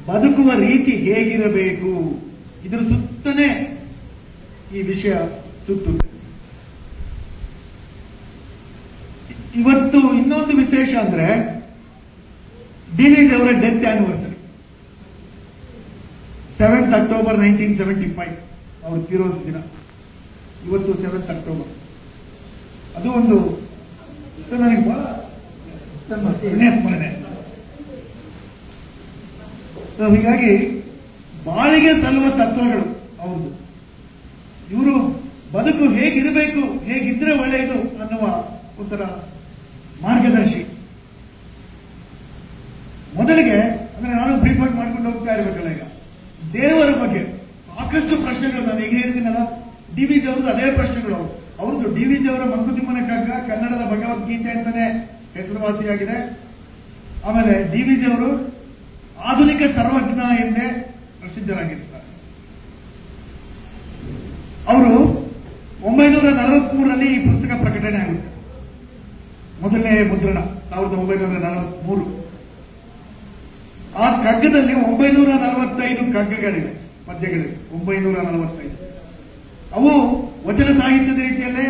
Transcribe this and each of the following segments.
ಬದುಕುವ ರೀತಿ ಹೇಗಿರಬೇಕು, ಇದರ ಸುತ್ತನೇ ಈ ವಿಷಯ ಸುತ್ತುತ್ತೆ. ಇವತ್ತು ಇನ್ನೊಂದು ವಿಶೇಷ ಅಂದ್ರೆ ಡಿವಿಜ್ ಅವರ ಡೆತ್ ಆನಿವರ್ಸರಿ 7th ಅಕ್ಟೋಬರ್ 1975 ಅವರು ತೀರೋದ ದಿನ. ಇವತ್ತು 7th ಅಕ್ಟೋಬರ್. ಅದು ಒಂದು ನನಗೆ ಬಹಳ ಸ್ಮರಣೆ. ಹೀಗಾಗಿ ಬಾಳಿಗೆ ಸಲ್ಲುವ ತತ್ವಗಳು ಹೌದು. ಇವರು ಬದುಕು ಹೇಗಿರಬೇಕು, ಹೇಗಿದ್ರೆ ಒಳ್ಳೆಯದು ಅನ್ನುವ ಒಂಥರ ಮಾರ್ಗದರ್ಶಿ. ಮೊದಲಿಗೆ ಅಂದ್ರೆ ನಾನು ಬ್ರೀಫ್ ಆಗಿ ಮಾಡ್ಕೊಂಡು ಹೋಗ್ತಾ ಇರಬೇಕಲ್ಲ, ಈಗ ದೇವರ ಬಗ್ಗೆ ಸಾಕಷ್ಟು ಪ್ರಶ್ನೆಗಳು. ನಾನು ಈಗ ಹೇಳ್ತೀನಲ್ಲ, ಡಿವಿಜಿ ಅವ್ರದ್ದು ಅದೇ ಪ್ರಶ್ನೆಗಳು. ಅವ್ರದ್ದು ಡಿವಿಜಿ ಅವರ ಮಂಕುತಿಮ್ಮನ ಕಗ್ಗ ಕನ್ನಡದ ಭಗವದ್ಗೀತೆ ಅಂತಾನೆ ಹೆಸರುವಾಸಿಯಾಗಿದೆ. ಆಮೇಲೆ ಡಿವಿಜಿ ಅವರು ಆಧುನಿಕ ಸರ್ವಜ್ಞ ಎಂದೇ ಪ್ರಸಿದ್ಧರಾಗಿರ್ತಾರೆ. ಅವರು 1943ರಲ್ಲಿ ಈ ಪುಸ್ತಕ ಪ್ರಕಟಣೆ ಆಗುತ್ತೆ. ಮೊದಲನೇ ಮುದ್ರಣ 1943. ಆ ಕಗ್ಗದಲ್ಲಿ 945 ಕಗ್ಗಗಳಿವೆ, ಪದ್ಯಗಳಿವೆ 945. ಅವು ವಚನ ಸಾಹಿತ್ಯದ ರೀತಿಯಲ್ಲೇ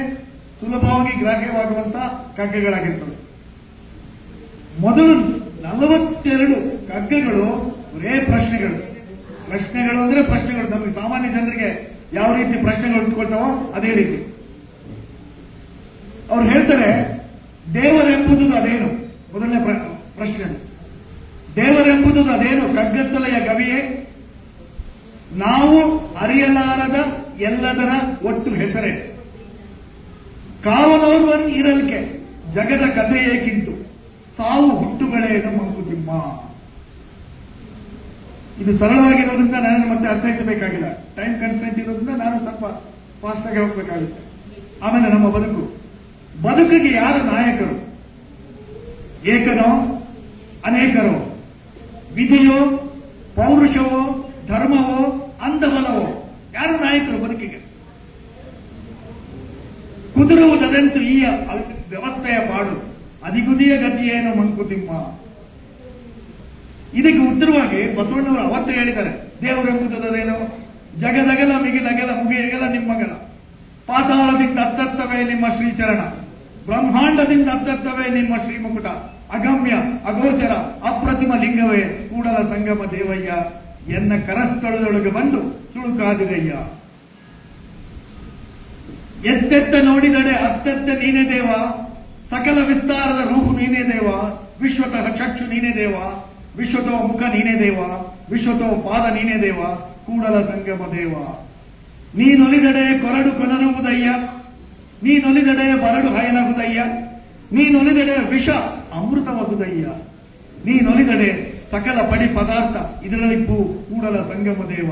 ಸುಲಭವಾಗಿ ಗ್ರಾಹ್ಯವಾಗುವಂತಹ ಕಗ್ಗಗಳಾಗಿರ್ತವೆ. ಮೊದಲು 42 ಕಗ್ಗಗಳು ಒರೇ ಪ್ರಶ್ನೆಗಳು. ಪ್ರಶ್ನೆಗಳು ಅಂದ್ರೆ ಪ್ರಶ್ನೆಗಳು. ನಮಗೆ ಸಾಮಾನ್ಯ ಜನರಿಗೆ ಯಾವ ರೀತಿ ಪ್ರಶ್ನೆಗಳು ಉಂಟುಕೊಳ್ತಾವೋ ಅದೇ ರೀತಿ. ಅವ್ರು ಹೇಳ್ತಾರೆ, ದೇವರೆಂಬುದು ಅದೇನು? ಮೊದಲನೇ ಪ್ರಶ್ನೆ. ದೇವರೆಂಬುದು ಅದೇನು? ಕಗ್ಗತ್ತಲೆಯ ಗವಿಯೇ, ನಾವು ಅರಿಯಲಾರದ ಎಲ್ಲದರ ಒಟ್ಟು ಹೆಸರೇ, ಕಾವಲೋರ್ವನ್ ಇರಲ್ಕೆ ಜಗದ ಕಥೆಯೇಕಿಂತು, ಸಾವು ಹುಟ್ಟುಗಳೇನು ಮಂಕುತಿಮ್ಮ. ಇದು ಸರಳವಾಗಿರೋದ್ರಿಂದ ನಾನು ಮತ್ತೆ ಅರ್ಥೈಸಬೇಕಾಗಿಲ್ಲ. ಟೈಮ್ ಕನ್ಸ್ಟೆಂಟ್ ಇರೋದ್ರಿಂದ ನಾನು ಸ್ವಲ್ಪ ಫಾಸ್ಟ್ ಆಗಿ ಹೋಗ್ಬೇಕಾಗುತ್ತೆ. ಆಮೇಲೆ ನಮ್ಮ ಬದುಕಿಗೆ ಯಾರು ನಾಯಕರು? ಏಕನೋ ಅನೇಕರೋ? ವಿಧಿಯೋ ಪೌರುಷವೋ ಧರ್ಮವೋ ಅಂಧಬಲವೋ? ಯಾರು ನಾಯಕರು ಬದುಕಿಗೆ? ಕುದುರುವುದಂತೂ ಈ ವ್ಯವಸ್ಥೆಯ ಪಾಡು, ಅಧಿಗುದಿಯ ಗತಿಯೇನು ಮಂಕುತಿಮ್ಮ. ಇದಕ್ಕೆ ಉತ್ತರವಾಗಿ ಬಸವಣ್ಣವರು ಅವತ್ತೇ ಹೇಳಿದ್ದಾರೆ, ದೇವರೆಂಬುದೇನು? ಜಗದಗಲ ಮಿಗಿಲಗಲ ಮುಗಿಯಗಲ ನಿಮ್ಮಗಲ, ಪಾತಾಳದಿಂದ ಅತ್ತತ್ತವೇ ನಿಮ್ಮ ಶ್ರೀಚರಣ, ಬ್ರಹ್ಮಾಂಡದಿಂದ ಅತ್ತತ್ತವೇ ನಿಮ್ಮ ಶ್ರೀಮುಕುಟ, ಅಗಮ್ಯ ಅಗೋಚರ ಅಪ್ರತಿಮ ಲಿಂಗವೇ ಕೂಡಲ ಸಂಗಮ ದೇವಯ್ಯ, ಎನ್ನ ಕರಸ್ಥಳದೊಳಗೆ ಬಂದು ಸುಳುಕಾದಿರಯ್ಯ. ಎತ್ತೆತ್ತ ನೋಡಿದಡೆ ಅತ್ತೆತ್ತ ನೀನೇ ದೇವ, ಸಕಲ ವಿಸ್ತಾರದ ರೂಪು ನೀನೇ ದೇವ, ವಿಶ್ವತಃ ಚಕ್ಷು ನೀನೇ ದೇವ, ವಿಶ್ವತೋ ಮುಖ ನೀನೇ ದೇವ, ವಿಶ್ವತೋ ಪಾದ ನೀನೇ ದೇವ, ಕೂಡಲ ಸಂಗಮ ದೇವ. ನೀನೊಲಿದಡೆ ಕೊರಡು ಕೊನರುವುದಯ್ಯ, ನೀನೊಲಿದಡೆ ಬರಡು ಹಯನಗುದಯ್ಯ, ನೀನೊಲಿದಡೆ ವಿಷ ಅಮೃತವಗುದಯ್ಯ, ನೀನೊಲಿದಡೆ ಸಕಲ ಪಡಿ ಪದಾರ್ಥ ಇದರಲ್ಲಿಪ್ಪು ಕೂಡಲ ಸಂಗಮ ದೇವ.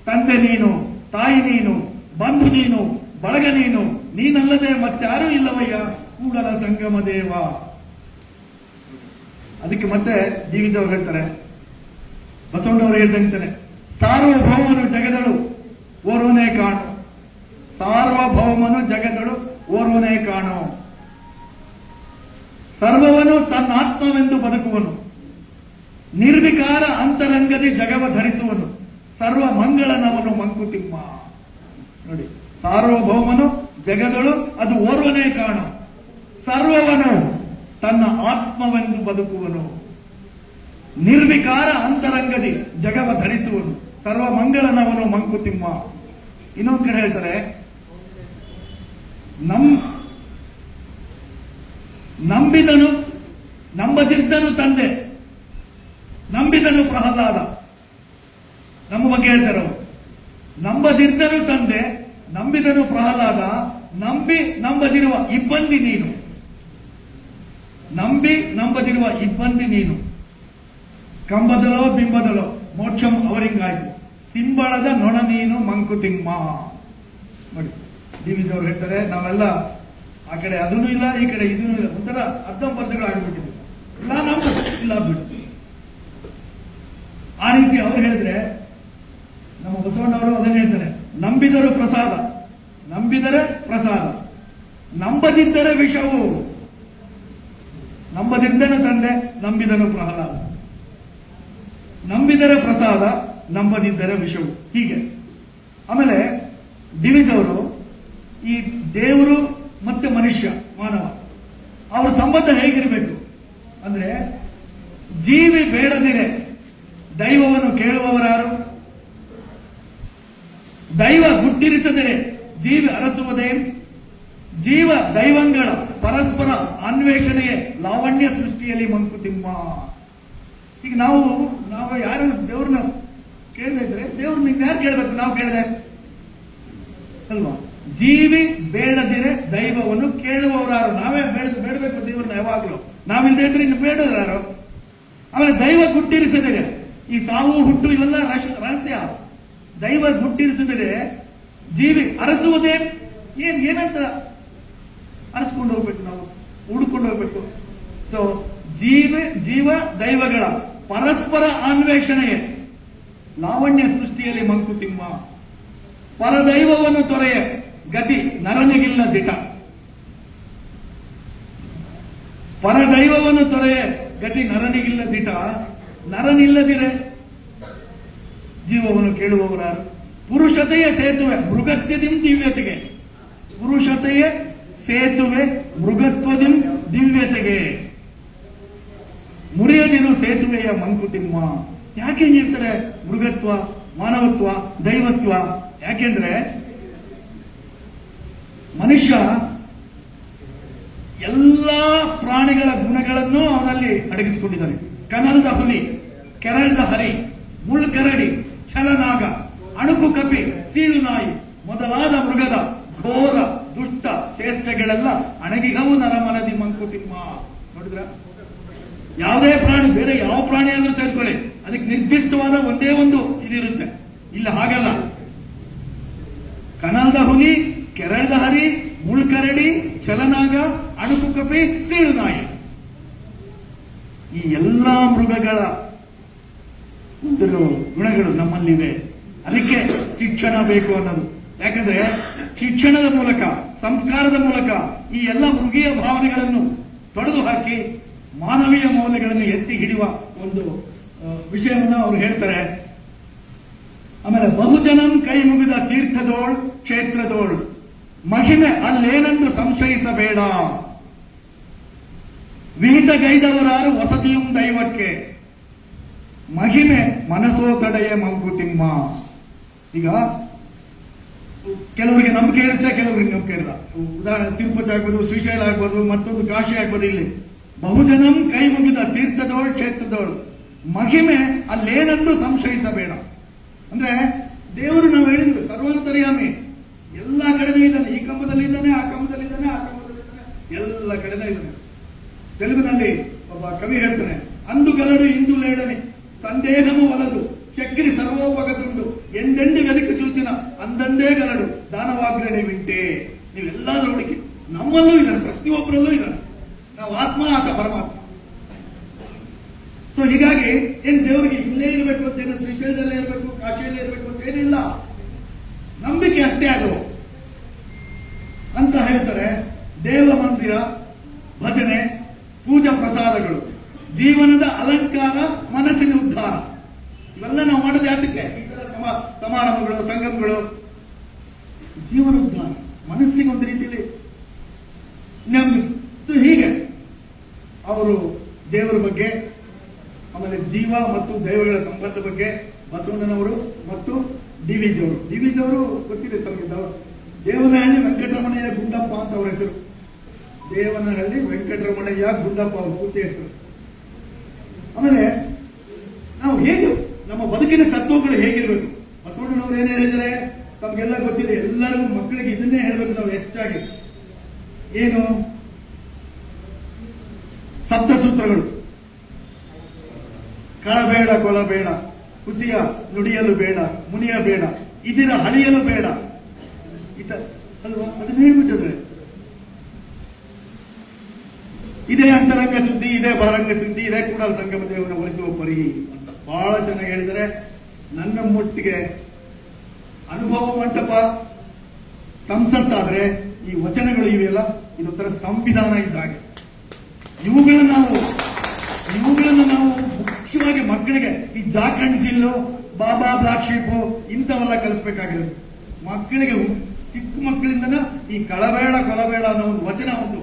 ತಂದೆ ನೀನು, ತಾಯಿ ನೀನು, ಬಂಧು ನೀನು, ಬಳಗ ನೀನು, ನೀನಲ್ಲದೆ ಮತ್ತಾರೂ ಇಲ್ಲವಯ್ಯ ಕೂಡಲ ಸಂಗಮ ದೇವ. ಅದಕ್ಕೆ ಮತ್ತೆ ಡಿವಿಜಿ ಅವರು ಹೇಳ್ತಾರೆ, ಬಸವಣ್ಣವರು ಹೇಳ್ದಂತಾನೆ, ಸಾರ್ವಭೌಮನು ಜಗದಳು ಓರ್ವನೇ ಕಾಣು, ಸಾರ್ವಭೌಮನು ಜಗದಳು ಓರ್ವನೇ ಕಾಣು, ಸರ್ವವನು ತನ್ನ ಆತ್ಮವೆಂದು ಬದುಕುವನು, ನಿರ್ವಿಕಾರ ಅಂತರಂಗದಿ ಜಗವ ಧರಿಸುವನು, ಸರ್ವ ಮಂಗಳನವನು ಮಂಕುತಿಮ್ಮ. ನೋಡಿ, ಸಾರ್ವಭೌಮನು ಜಗದಳು ಅದು ಓರ್ವನೇ ಕಾಣು, ಸರ್ವವನು ತನ್ನ ಆತ್ಮವೆಂದು ಬದುಕುವನು, ನಿರ್ವಿಕಾರ ಅಂತರಂಗದಿ ಜಗವ ಧರಿಸುವನು, ಸರ್ವ ಮಂಗಳನವನು ಮಂಕುತಿಮ್ಮ. ಇನ್ನೊಂದು ಕಡೆ ಹೇಳ್ತಾರೆ, ನಂಬಿದನು ನಂಬದಿದ್ದನು ತಂದೆ, ನಂಬಿದನು ಪ್ರಹ್ಲಾದ. ನಮ್ಮ ಬಗ್ಗೆ ಹೇಳ್ತಾರೆ, ನಂಬದಿದ್ದನು ತಂದೆ, ನಂಬಿದನು ಪ್ರಹ್ಲಾದ, ನಂಬದಿರುವ ಇಬ್ಬಂದಿ ನೀನು, ನಂಬದಿರುವ ಇಬ್ಬಂದಿ ನೀನು, ಕಂಬದಲೋ ಬಿಂಬದಲೋ ಮೋಕ್ಷಂ ಅವರಿಂಗಾಯ್ತು, ಸಿಂಬಳದ ನೊಣ ನೀನು ಮಂಕುತಿಮ್ಮ. ನೋಡಿ, ಡಿವಿಜಿ ಅವರು ಹೇಳ್ತಾರೆ, ನಾವೆಲ್ಲ ಆ ಕಡೆ ಅದೂ ಇಲ್ಲ, ಈ ಕಡೆ ಇದೂ ಇಲ್ಲ, ಒಂಥರ ಅರ್ಧಂಬರ್ಧಗಳು ಆಗಿಬಿಟ್ಟಿದೆ, ಇಲ್ಲ ನಮ್ಮ ಇಲ್ಲ ಬಿಡು. ಆ ರೀತಿ ಅವ್ರು ಹೇಳಿದ್ರೆ, ನಮ್ಮ ಬಸವಣ್ಣವರು ಅದನ್ನ ಹೇಳ್ತಾರೆ, ನಂಬಿದರೆ ಪ್ರಸಾದ, ನಂಬದಿದ್ದರೆ ವಿಷವು, ನಂಬದಿದ್ದನು ತಂದೆ, ನಂಬಿದನು ಪ್ರಹ್ಲಾದ. ನಂಬಿದರೆ ಪ್ರಸಾದ, ನಂಬದಿದ್ದರೆ ವಿಷವು. ಹೀಗೆ ಆಮೇಲೆ ಡಿವಿಜ್ ಅವರು ಈ ದೇವರು ಮತ್ತೆ ಮನುಷ್ಯ ಮಾನವ ಅವರ ಸಂಬಂಧ ಹೇಗಿರಬೇಕು ಅಂದ್ರೆ, ಜೀವಿ ಬೇಡದಿರೆ ದೈವವನ್ನು ಕೇಳುವವರಾರು, ದೈವ ಗುಟ್ಟಿರಿಸದಿರೆ ಜೀವಿ ಅರಸುವುದೇ, ಜೀವ ದೈವಂಗಳ ಪರಸ್ಪರ ಅನ್ವೇಷಣೆಯೇ ಲಾವಣ್ಯ ಸೃಷ್ಟಿಯಲ್ಲಿ ಮಂಕುತಿಮ್ಮ. ಈಗ ನಾವು ಯಾರು ದೇವ್ರನ್ನ ಕೇಳದೇ ಇದ್ರೆ ದೇವ್ರನ್ನ ಯಾರು ಕೇಳಬೇಕು? ನಾವು ಕೇಳದೆ ಅಲ್ವಾ? ಜೀವಿ ಬೇಡದಿರೆ ದೈವವನ್ನು ಕೇಳುವವರಾರು. ನಾವೇ ಬೇಡಬೇಕು ದೇವ್ರನ್ನ ಯಾವಾಗಲೂ. ನಾವಿಲ್ಲದೆ ಇದ್ರೆ ಇನ್ನು ಬೇಡದಾರು. ಆಮೇಲೆ ದೈವ ಗುಟ್ಟಿರಿಸದಿರೆ, ಈ ಸಾವು ಹುಟ್ಟು ಇವೆಲ್ಲ ರಹಸ್ಯ. ದೈವ ಗುಟ್ಟಿರಿಸಿದರೆ ಜೀವಿ ಅರಸುವುದೇ, ಏನಂತ ಅರಸ್ಕೊಂಡು ಹೋಗ್ಬೇಕು, ನಾವು ಹುಡುಕೊಂಡು ಹೋಗ್ಬೇಕು. ಸೊ ಜೀವ ದೈವಗಳ ಪರಸ್ಪರ ಅನ್ವೇಷಣೆಯೇ ಲಾವಣ್ಯ ಸೃಷ್ಟಿಯಲ್ಲಿ ಮಂಕುತಿಮ್ಮ. ಪರದೈವವನ್ನು ತೊರೆಯ ಗತಿ ನರನಿಗಿಲ್ಲ ದಿಟ. ಪರದೈವವನ್ನು ತೊರೆಯ ಗತಿ ನರನಿಗಿಲ್ಲ ದಿಟ. ನರನಿಲ್ಲದಿರೆ ಜೀವವನ್ನು ಕೇಳುವವರಾರು. ಪುರುಷತೆಯ ಸೇತುವೆ ಮೃಗತ್ವದಿಂ ದಿವ್ಯತೆಗೆ. ಪುರುಷತೆಯ ಸೇತುವೆ ಮೃಗತ್ವದಿಂ ದಿವ್ಯತೆಗೆ. ಮುರಿಯದಿರು ಸೇತುವೆಯ ಮಂಕುತಿಮ್ಮ. ಯಾಕೆ ಹೇಳ್ತಾರೆ ಮೃಗತ್ವ, ಮಾನವತ್ವ, ದೈವತ್ವ? ಯಾಕೆಂದ್ರೆ ಮನುಷ್ಯ ಎಲ್ಲಾ ಪ್ರಾಣಿಗಳ ಗುಣಗಳನ್ನು ಅವನಲ್ಲಿ ಅಡಗಿಸಿಕೊಂಡಿದ್ದಾನೆ. ಕನಲ್ದ ಹುಲಿ, ಕೆರಳ್ದ ಹರಿ, ಮುಳ್ಕರಡಿ, ಛಲನಾಗ, ಅಣುಕು ಕಪಿ, ಸೀಳು ನಾಯಿ ಮೊದಲಾದ ಮೃಗದ ಘೋರ ದುಷ್ಟ ಚೇಷ್ಟೆಗಳೆಲ್ಲ ಅಣಗಿಗವು ನರಮನದಿ ಮಂಕುತಿಮ್ಮ. ನೋಡಿದ್ರ? ಯಾವುದೇ ಪ್ರಾಣಿ, ಬೇರೆ ಯಾವ ಪ್ರಾಣಿ ಆದ್ರೂ ತೆಗೆದುಕೊಳ್ಳಿ, ಅದಕ್ಕೆ ನಿರ್ದಿಷ್ಟವಾದ ಒಂದೇ ಒಂದು ಇದಿರುತ್ತೆ. ಇಲ್ಲ ಹಾಗಲ್ಲ. ಕನಲ್ದ ಹುಲಿ, ಕೆರಳ್ದ ಹರಿ, ಮುಳ್ಕರಡಿ, ಛಲನಾಗ, ಅಣುಕು ಕಪಿ, ಸೀಳು ನಾಯಿ, ಈ ಎಲ್ಲಾ ಮೃಗಗಳ ಗುಣಗಳು ನಮ್ಮಲ್ಲಿವೆ. ಅದಕ್ಕೆ ಶಿಕ್ಷಣ ಬೇಕು ಅನ್ನೋದು. ಯಾಕಂದ್ರೆ ಶಿಕ್ಷಣದ ಮೂಲಕ, ಸಂಸ್ಕಾರದ ಮೂಲಕ ಈ ಎಲ್ಲ ಮೃಗೀಯ ಭಾವನೆಗಳನ್ನು ತೊಡೆದು ಹಾಕಿ ಮಾನವೀಯ ಮೌಲ್ಯಗಳನ್ನು ಎತ್ತಿ ಹಿಡಿಯುವ ಒಂದು ವಿಷಯವನ್ನು ಅವರು ಹೇಳ್ತಾರೆ. ಆಮೇಲೆ ಬಹುಜನಂ ಕೈ ಮುಗಿದ ತೀರ್ಥದೋಳ್ ಕ್ಷೇತ್ರದೋಳ್ ಮಹಿಮೆ ಅಲ್ಲೇನೆಂದು ಸಂಶಯಿಸಬೇಡ. ವಿಹಿತಗೈದವರಾರು ವಸತಿಯುಂ ದೈವಕ್ಕೆ. ಮಹಿಮೆ ಮನಸೋ ತಡೆಯ ಮಂಕುತಿಮ್ಮ. ಈಗ ಕೆಲವರಿಗೆ ನಂಬಿಕೆ ಇರುತ್ತೆ, ಕೆಲವರಿಗೆ ನಂಬಿಕೆ ಇರಲ್ಲ. ಉದಾಹರಣೆ ತಿರುಪತಿ ಆಗ್ಬೋದು, ಶ್ರೀಶೈಲ ಆಗ್ಬೋದು, ಮತ್ತೊಂದು ಕಾಶಿ ಆಗ್ಬೋದು. ಇಲ್ಲಿ ಬಹುಜನಂ ಕೈ ಮುಗಿದ ತೀರ್ಥದೋಳ್ ಕ್ಷೇತ್ರದೋಳು ಮಹಿಮೆ ಅಲ್ಲೇನೆಂದು ಸಂಶಯಿಸಬೇಡ. ಅಂದ್ರೆ ದೇವರು ನಾವು ಹೇಳಿದ್ವಿ ಸರ್ವಾಂತರ್ಯಾಮಿ, ಎಲ್ಲ ಕಡೆನೂ ಇದ್ದಾನೆ. ಈ ಕಂಬದಲ್ಲಿ ಇದ್ದಾನೆ, ಆ ಕಂಬದಲ್ಲಿ ಇದ್ದಾನೆ, ಆ ಕಂಬದಲ್ಲಿ ಇದ್ದಾನೆ, ಎಲ್ಲ ಕಡೆನೂ ಇದ್ದಾನೆ. ತೆಲುಗಿನಲ್ಲಿ ಒಬ್ಬ ಕವಿ ಹೇಳ್ತಾನೆ, ಅಂದು ಗಲಡು ಇಂದು ಲೇಡನೆ ಸಂದೇಹಮು ಒಲದು ಚಕ್ರಿ ಸರ್ವೋಪಗತುಂಡು ಎಂದೆಂದು ವೆಲಿಕು ಚೂಚಿನ ಅಂದಂದೇ ಗಲಡು ದಾನವಾಗ್ರಣೆ ವಿಂಟೆ. ನೀವೆಲ್ಲಾದ್ರೂ ಹುಡುಕಿ, ನಮ್ಮಲ್ಲೂ ಇದ್ದಾನೆ, ಪ್ರತಿಯೊಬ್ಬರಲ್ಲೂ ಇದ್ದಾನೆ. ನಾವು ಆತ್ಮ, ಆತ ಪರಮಾತ್ಮ. ಸೊ ಹೀಗಾಗಿ ಏನ್ ದೇವರಿಗೆ ಇಲ್ಲೇ ಇರಬೇಕು ಅಂತೇನು, ಶ್ರೀಶೈಲದಲ್ಲೇ ಇರಬೇಕು, ಕಾಶಿಯಲ್ಲೇ ಇರಬೇಕು ಅಂತ ಏನಿಲ್ಲ. ನಂಬಿಕೆ ಅಷ್ಟೇ ಅದು ಅಂತ ಹೇಳ್ತಾರೆ. ದೇವ ಮಂದಿರ, ಭಜನೆ, ಪೂಜಾ ಪ್ರಸಾದಗಳು, ಜೀವನದ ಅಲಂಕಾರ, ಮನಸ್ಸಿನ ಉದ್ಧಾರ, ಇವೆಲ್ಲ ನಾವು ಮಾಡೋದು ಯಾತಕ್ಕೆ? ಈ ತರ ಸಮಾರಂಭಗಳು, ಸಂಗಮಗಳು, ಜೀವನ ಉದ್ಧಾರ, ಮನಸ್ಸಿಗೆ ಒಂದು ರೀತಿಯಲ್ಲಿ ನೆಮ್ಮದಿ. ಹೀಗೆ ಅವರು ದೇವರ ಬಗ್ಗೆ, ಆಮೇಲೆ ಜೀವ ಮತ್ತು ದೈವಗಳ ಸಂಬಂಧ ಬಗ್ಗೆ ಬಸವಣ್ಣನವರು ಮತ್ತು ಡಿವಿಜ್ ಅವರು ಗೊತ್ತಿದೆ ತಮಗೆ. ದೇವನಹಳ್ಳಿ ವೆಂಕಟರಮಣಯ್ಯ ಗುಂಡಪ್ಪ ಅಂತ ಅವರ ಹೆಸರು. ದೇವನಹಳ್ಳಿ ವೆಂಕಟರಮಣಯ್ಯ ಗುಂಡಪ್ಪ ಅವರ ಪೂರ್ತಿ ಹೆಸರು. ಆಮೇಲೆ ನಾವು ಹೇಗೆ ನಮ್ಮ ಬದುಕಿನ ತತ್ವಗಳು ಹೇಗಿರಬೇಕು? ಬಸವಣ್ಣನವರು ಏನ್ ಹೇಳಿದರೆ ತಮಗೆಲ್ಲ ಗೊತ್ತಿದೆ. ಎಲ್ಲರಿಗೂ ಮಕ್ಕಳಿಗೆ ಇದನ್ನೇ ಹೇಳಬೇಕು ನಾವು ಹೆಚ್ಚಾಗಿ. ಏನು? ಸಪ್ತಸೂತ್ರಗಳು. ಕಳಬೇಡ, ಕೊಲಬೇಡ, ಕುಸಿಯ ನುಡಿಯಲು ಬೇಡ, ಮುನಿಯ ಬೇಡ, ಇದಿರ ಹಳಿಯಲು ಬೇಡ, ಅಲ್ವಾ? ಅದನ್ನ ಹೇಳ್ಬಿಟ್ಟಿದ್ರೆ ಇದೇ ಅಂತರಂಗ ಸುದ್ದಿ, ಇದೇ ಬಹಿರಂಗ ಸುದ್ದಿ, ಇದೇ ಕೂಡ ಸಂಗಮ ದೇವನ ಒಲಿಸುವ ಪರಿ ಅಂತ ಬಹಳ ಚೆನ್ನಾಗಿ ಹೇಳಿದರೆ. ನನ್ನ ಮುಟ್ಟಿಗೆ ಅನುಭವ ಮಂಟಪ ಸಂಸತ್ತಾದ್ರೆ ಈ ವಚನಗಳು ಇವೆಯಲ್ಲ, ಇದೊಂಥರ ಸಂವಿಧಾನ ಇದ್ದಾಗೆ. ಇವುಗಳನ್ನು ನಾವು ಮುಖ್ಯವಾಗಿ ಮಕ್ಕಳಿಗೆ ಈ ಜಾಖಂಡ್ ಜಿಲ್ಲು, ಬಾಬಾ ಬ್ಲಾಕ್ ಶೀಪು ಇಂಥವೆಲ್ಲ ಕಲಿಸ್ಬೇಕಾಗಿರೋದು. ಮಕ್ಕಳಿಗೆ ಚಿಕ್ಕ ಮಕ್ಕಳಿಂದನ ಈ ಕಳಬೇಡ ಕೊಲಬೇಡ ಅನ್ನೋ ಒಂದು ವಚನ ಒಂದು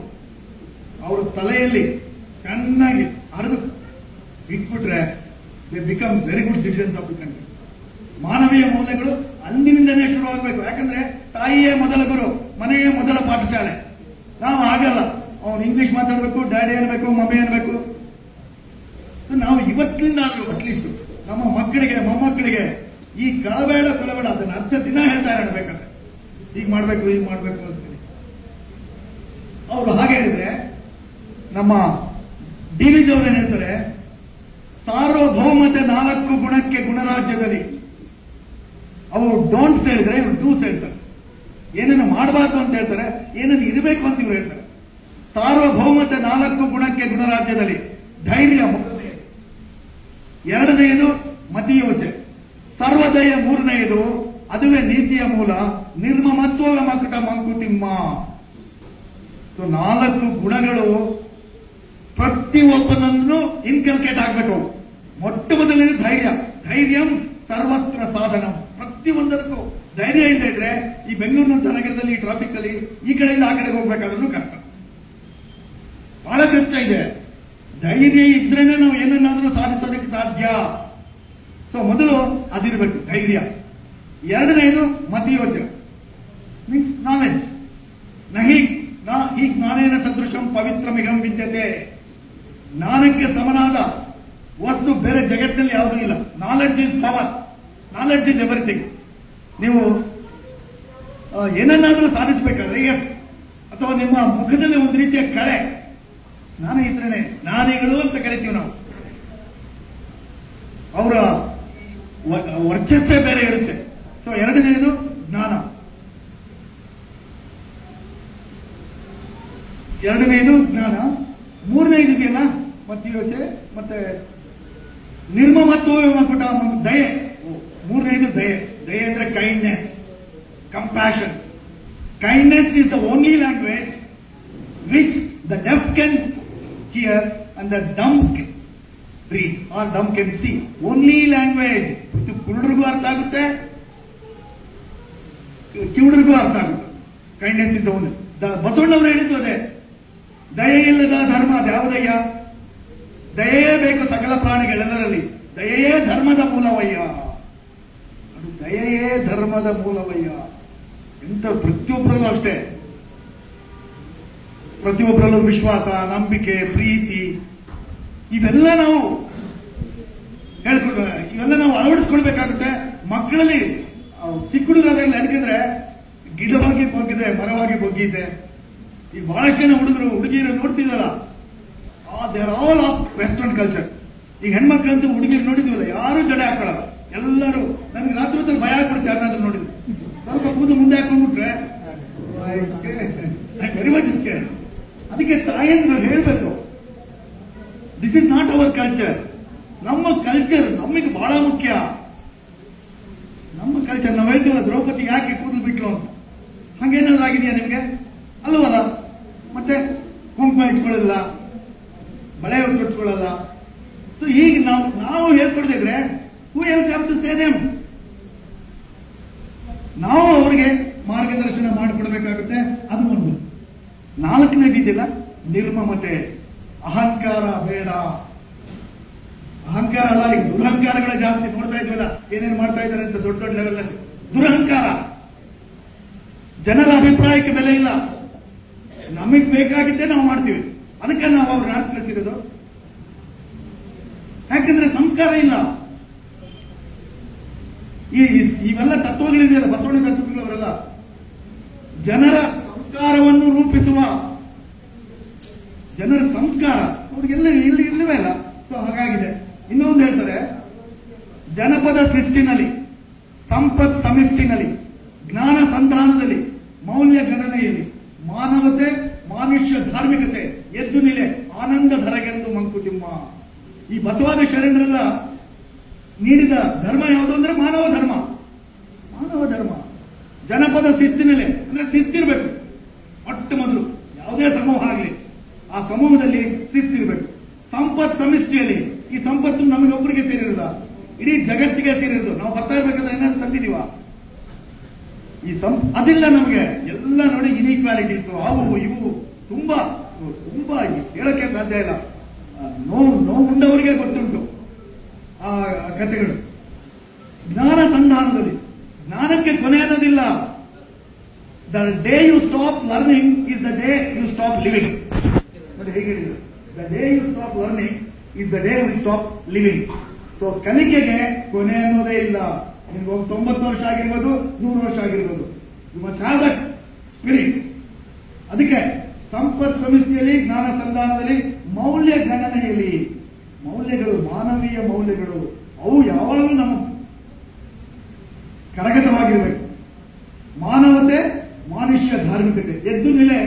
ಅವ್ರ ತಲೆಯಲ್ಲಿ ಚೆನ್ನಾಗಿ ಹರಿದು ಇಟ್ಬಿಟ್ರೆ they become very good citizens of the country. ಮಾನವೀಯ ಮೌಲ್ಯಗಳು ಅಂದಿನಿಂದನೇ ಶುರುವಾಗಬೇಕು. ಯಾಕಂದ್ರೆ ತಾಯಿಯೇ ಮೊದಲ ಗುರು, ಮನೆಯೇ ಮೊದಲ ಪಾಠಶಾಲೆ. ನಾವು ಆಗಲ್ಲ, ಅವ್ನು ಇಂಗ್ಲಿಷ್ ಮಾತಾಡಬೇಕು, ಡ್ಯಾಡಿ ಅನ್ಬೇಕು, ಮಮ್ಮಿ ಅನ್ಬೇಕು. ನಾವು ಇವತ್ತಿನಿಂದ ಆದ್ರೂ ಅಟ್ಲೀಸ್ಟ್ ನಮ್ಮ ಮಕ್ಕಳಿಗೆ ಮೊಮ್ಮಕ್ಕಳಿಗೆ ಈ ಕಳಬೇಡ ಕೊಲಬೇಡ ಅದನ್ನ ಅರ್ಧ ದಿನ ಹೇಳ್ತಾ ಇರಬೇಕಂದ್ರೆ ಹೀಗ್ ಮಾಡ್ಬೇಕು ಹೀಗ್ ಮಾಡ್ಬೇಕು ಅಂತೀನಿ. ಅವರು ಹಾಗೆ ಹೇಳಿದ್ರೆ ನಮ್ಮ ಡಿ.ವಿ.ಜಿ. ಅವರು ಏನ್ ಹೇಳ್ತಾರೆ, ಸಾರ್ವಭೌಮತೆ 4 ಗುಣಕ್ಕೆ ಗುಣರಾಜ್ಯದಲ್ಲಿ. ಅವರು ಡೋಂಟ್ಸ್ ಹೇಳಿದ್ರೆ ಇವರು ಡೂಸ್ ಹೇಳ್ತಾರೆ. ಏನನ್ನು ಮಾಡಬಾರ್ದು ಅಂತ ಹೇಳ್ತಾರೆ, ಏನನ್ನು ಇರಬೇಕು ಅಂತ ಇವರು ಹೇಳ್ತಾರೆ. ಸಾರ್ವಭೌಮತೆ 4 ಗುಣಕ್ಕೆ ಗುಣರಾಜ್ಯದಲ್ಲಿ ಧೈರ್ಯ ಮೊದಲನೆಯದು, ಎರಡನೆಯದು ಮತಿಯೋಚನೆ, ಸರ್ವದಯ ಮೂರನೆಯದು, ಅದುವೇ ನೀತಿಯ ಮೂಲ, ನಿರ್ಮಮತ್ವ ಮಕಟ ಮಂಕುತಿಮ್ಮ. ಸೊ 4 ಗುಣಗಳು ಪ್ರತಿಯೊಬ್ಬನನ್ನು ಇನ್ಕಲ್ಕೇಟ್ ಆಗಬೇಕು. ಮೊಟ್ಟ ಮೊದಲನೇ ಧೈರ್ಯ, ಧೈರ್ಯಂ ಸರ್ವತ್ರ ಸಾಧನಂ. ಪ್ರತಿಯೊಂದಕ್ಕೂ ಧೈರ್ಯ ಇಲ್ಲದೆ ಇದ್ರೆ ಈ ಬೆಂಗಳೂರಿನಂತ ನಗರದಲ್ಲಿ ಈ ಟ್ರಾಫಿಕ್ ಅಲ್ಲಿ ಈ ಕಡೆಯಿಂದ ಆ ಕಡೆಗೆ ಹೋಗ್ಬೇಕಾದ್ರೂ ಕಷ್ಟ, ಬಹಳ ಕಷ್ಟ ಇದೆ. ಧೈರ್ಯ ಇದ್ರೇನೆ ನಾವು ಏನನ್ನಾದ್ರೂ ಸಾಧಿಸೋದಕ್ಕೆ ಸಾಧ್ಯ. ಸೊ ಮೊದಲು ಅದಿರಬೇಕು ಧೈರ್ಯ. ಎರಡನೆಯದು ಮತಿಯೋಚನೆ, ಮೀನ್ಸ್ ನಾಲೆಡ್ಜ್. ಹೀಗ್ ಜ್ಞಾನೇನ ಸದೃಶಂ ಪವಿತ್ರಮಿಗಂ ವಿದ್ಯತೆ. ಜ್ಞಾನಕ್ಕೆ ಸಮನಾದ ವಸ್ತು ಬೇರೆ ಜಗತ್ತಿನಲ್ಲಿ ಯಾವುದೂ ಇಲ್ಲ. Knowledge is power, knowledge is everything. ನೀವು ಏನನ್ನಾದ್ರೂ ಸಾಧಿಸಬೇಕಾದ್ರೆ ಎಸ್, ಅಥವಾ ನಿಮ್ಮ ಮುಖದಲ್ಲಿ ಒಂದು ರೀತಿಯ ಕಳೆ, ಜ್ಞಾನ ಇದ್ರೇನೆ, ಜ್ಞಾನಿಗಳು ಅಂತ ಕರಿತೀವಿ ನಾವು. ಅವರ ವರ್ಚಸ್ಸೇ ಬೇರೆ ಇರುತ್ತೆ. ಸೊ ಎರಡನೆಯದು ಜ್ಞಾನ, ಮೂರನೇದು ಇದೆಯಲ್ಲ ಮತಿಯೋಚನೆ, ಮತ್ತೆ ನಿರ್ಮಮತ್ವ ಮಕಟ ದಯೆ. ಮೂರನೇದು ದಯೆ. ದಯೆ ಅಂದ್ರೆ kindness, compassion. Kindness is the only language which the deaf can hear and the dumb read or dumb can see. Only language. ಇದು ಕುರುಡರಿಗೂ ಅರ್ಥ ಆಗುತ್ತೆ, ಕಿವುಡರಿಗೂ ಅರ್ಥ ಆಗುತ್ತೆ. ಕೈಂಡ್ನೆಸ್ ಇದ್ದ ಒಂದು ಬಸವಣ್ಣವರು ಹೇಳಿದ್ದು ಅದೇ, ದಯೆ ಇಲ್ಲದ ಧರ್ಮ ಅದ್ಯಾವುದಯ್ಯ? ದಯೆಯೇ ಬೇಕು ಸಕಲ ಪ್ರಾಣಿಗಳೆಲ್ಲರಲ್ಲಿ, ದಯೆಯೇ ಧರ್ಮದ ಮೂಲವಯ್ಯ. ಅದು ದಯೆಯೇ ಧರ್ಮದ ಮೂಲವಯ್ಯ. ಎಂತ ಪ್ರತಿಯೊಬ್ಬರಲ್ಲೂ ಅಷ್ಟೇ, ಪ್ರತಿಯೊಬ್ಬರಲ್ಲೂ ವಿಶ್ವಾಸ, ನಂಬಿಕೆ, ಪ್ರೀತಿ ಇವೆಲ್ಲ ನಾವು ಇವೆಲ್ಲ ನಾವು ಅಳವಡಿಸ್ಕೊಳ್ಬೇಕಾಗುತ್ತೆ ಮಕ್ಕಳಲ್ಲಿ. ಚಿಕ್ಕ ಹುಡುಗರಾಗಲಿ, ಯಾಕಂದ್ರೆ ಗಿಡವಾಗಿ ಬಗ್ಗಿದೆ, ಮರವಾಗಿ ಬಗ್ಗಿದೆ. ಈ ಬಹಳಷ್ಟು ಜನ ಹುಡುಗಿಯರು ನೋಡ್ತಿದಾರ, they are all of western culture. ಈಗ ಹೆಣ್ಮಕ್ಳಂತೂ ಹುಡುಗಿರು ನೋಡಿದ್ವಲ್ಲ, ಯಾರು ಜಡೆ ಹಾಕೊಳ್ಳಲ್ಲ. ಎಲ್ಲರೂ ನನಗೆ ರಾತ್ರಿ ಹೊತ್ತಲ್ಲಿ ಭಯ ಆಗ್ಬಿಡುತ್ತೆ. ಯಾರನ್ನಾದ್ರೂ ನೋಡಿದ್ರು ಸ್ವಲ್ಪ ಕೂದು ಮುಂದೆ ಹಾಕೊಂಡ್ಬಿಟ್ರೆ ವೆರಿ ಮಚ್ ಸ್ಕೇರ್. ಅದಕ್ಕೆ ತಾಯಂದ್ರು ಹೇಳ್ಬೇಕು, this is not our culture. ನಮ್ಮ ಕಲ್ಚರ್ ನಮಗೆ ಬಹಳ ಮುಖ್ಯ. ನಮ್ಮ ಕಲ್ಚರ್ ನಾವು ಹೇಳ್ತೀವಲ್ಲ, ದ್ರೌಪದಿ ಯಾಕೆ ಕೂದಲು ಬಿಟ್ಲು ಅಂತ, ಹಂಗೇನಾದ್ರೂ ಆಗಿದೆಯಾ ನಿಮ್ಗೆ? ಅಲ್ಲವಲ್ಲ. ಮತ್ತೆ ಕುಂಕುಮ ಇಟ್ಕೊಳ್ಳಲ್ಲ, ಬಳೆ ಕಟ್ಕೊಳ್ಳಲ್ಲ. ಸೊ ಈಗ ನಾವು ಹೇಳ್ಕೊಡ್ದಿದ್ರೆ who else have to say them? ನಾವು ಅವರಿಗೆ ಮಾರ್ಗದರ್ಶನ ಮಾಡಿಕೊಡ್ಬೇಕಾಗುತ್ತೆ. ಅದು ಒಂದು. ನಾಲ್ಕನೇದು ಇದೆಯಲ್ಲ, ನಿರ್ಮಮತೆ, ಅಹಂಕಾರ ಬೇಡ. ಅಹಂಕಾರ ಅಲ್ಲ, ಈಗ ದುರಹಂಕಾರಗಳೇ ಜಾಸ್ತಿ ನೋಡ್ತಾ ಇದ್ವಲ್ಲ, ಏನೇನು ಮಾಡ್ತಾ ಇದ್ದಾರೆ ಅಂತ ದೊಡ್ಡ ದೊಡ್ಡ ಲೆವೆಲ್ ಅಲ್ಲಿ. ದುರಹಂಕಾರ, ಜನರ ಅಭಿಪ್ರಾಯಕ್ಕೆ ಬೆಲೆ ಇಲ್ಲ. ನಮಗ್ ಬೇಕಾಗಿದ್ದೇ ನಾವು ಮಾಡ್ತೀವಿ, ಅದಕ್ಕೆ ನಾವು ಅವ್ರು ಆರಿಸ್ಕೊಳ್ತಿರೋದು. ಯಾಕಂದ್ರೆ ಸಂಸ್ಕಾರ ಇಲ್ಲ. ಇವೆಲ್ಲ ತತ್ವಗಳಿದೆಯಲ್ಲ, ಬಸವಣ್ಣ ತತ್ವಗಳವರೆಲ್ಲ ಜನರ ಸಂಸ್ಕಾರವನ್ನು ರೂಪಿಸುವ, ಜನರ ಸಂಸ್ಕಾರ ಅವ್ರಿಗೆಲ್ಲ ಇಲ್ಲವೇ ಇಲ್ಲ. ಸೊ ಹಾಗಾಗಿದೆ. ಇನ್ನೊಂದು ಹೇಳ್ತಾರೆ, ಜನಪದ ಸೃಷ್ಟಿನಲ್ಲಿ, ಸಂಪತ್ ಸಮಿಷ್ಟಿನಲ್ಲಿ, ಜ್ಞಾನ ಸಂಧಾನದಲ್ಲಿ, ಮೌಲ್ಯ ಗಣನೆಯಲ್ಲಿ, ಮಾನವತೆ, ಮಾನುಷ್ಯ ಧಾರ್ಮಿಕತೆ ಎದ್ದು ನಿಲೆ ಆನಂದ ಧರಗೆಂದು ಮಂಕುತಿಮ್ಮ. ಈ ಬಸವಾದ ಶರಣರೆಲ್ಲ ನೀಡಿದ ಧರ್ಮ ಯಾವುದು ಅಂದ್ರೆ ಮಾನವ ಧರ್ಮ. ಮಾನವ ಧರ್ಮ ಜನಪದ ಶಿಸ್ತಿನಲ್ಲಿ, ಅಂದ್ರೆ ಶಿಸ್ತಿರ್ಬೇಕು. ಮೊಟ್ಟ ಮೊದಲು ಯಾವುದೇ ಸಮೂಹ ಆಗಲಿ, ಆ ಸಮೂಹದಲ್ಲಿ ಶಿಸ್ತಿರ್ಬೇಕು. ಸಂಪತ್ ಸಮಿಷ್ಟಿಯಲ್ಲಿ ಈ ಸಂಪತ್ತು ನಮಗೊಬ್ಬರಿಗೆ ಸೇರಿರೋದ, ಇಡೀ ಜಗತ್ತಿಗೆ ಸೇರಿರೋದು. ನಾವು ಬರ್ತಾ ಇರ್ಬೇಕಾದ್ರೆ ಏನಾದ್ರು ತಂದಿದೀವ? ಅದಿಲ್ಲ ನಮಗೆ. ಎಲ್ಲ ನೋಡಿ ಇನ್ಇಕ್ವಾಲಿಟೀಸ್, ಅವು ಇವು ತುಂಬಾ ತುಂಬಾ ಹೇಳಕ್ಕೆ ಸಾಧ್ಯ ಇಲ್ಲ. ನೋವುಂಡವರಿಗೆ ಗೊತ್ತುಂಟು ಆ ಕಥೆಗಳು. ಜ್ಞಾನ ಸಂಧಾನದಲ್ಲಿ ಜ್ಞಾನಕ್ಕೆ ಕೊನೆ ಅನ್ನೋದಿಲ್ಲ. The day you stop learning is the day you stop living. ನೋಡಿ ಹೇಗೆ ಹೇಳಿದ್ರು, the day you stop learning is the day you stop living. So ಕಲಿಕೆಗೆ ಕೊನೆ ಅನ್ನೋದೇ ಇಲ್ಲ. ನಿಮ್ಗೆ 90 ವರ್ಷ ಆಗಿರ್ಬೋದು, 100 ವರ್ಷ ಆಗಿರ್ಬೋದು. You must have that spirit. ಅದಕ್ಕೆ ಸಂಪತ್ ಸಮಿಷ್ಟಿಯಲ್ಲಿ, ಜ್ಞಾನ ಸಂಧಾನದಲ್ಲಿ, ಮೌಲ್ಯ ಗಣನೆಯಲ್ಲಿ ಮೌಲ್ಯಗಳು, ಮಾನವೀಯ ಮೌಲ್ಯಗಳು, ಅವು ಯಾವಾಗಲೂ ನಮ್ಮ ಕರಗತವಾಗಿರಬೇಕು. ಮಾನವತೆ, ಮಾನುಷ್ಯ ಧಾರ್ಮಿಕತೆ, ಎದ್ದು ನೆಲೆ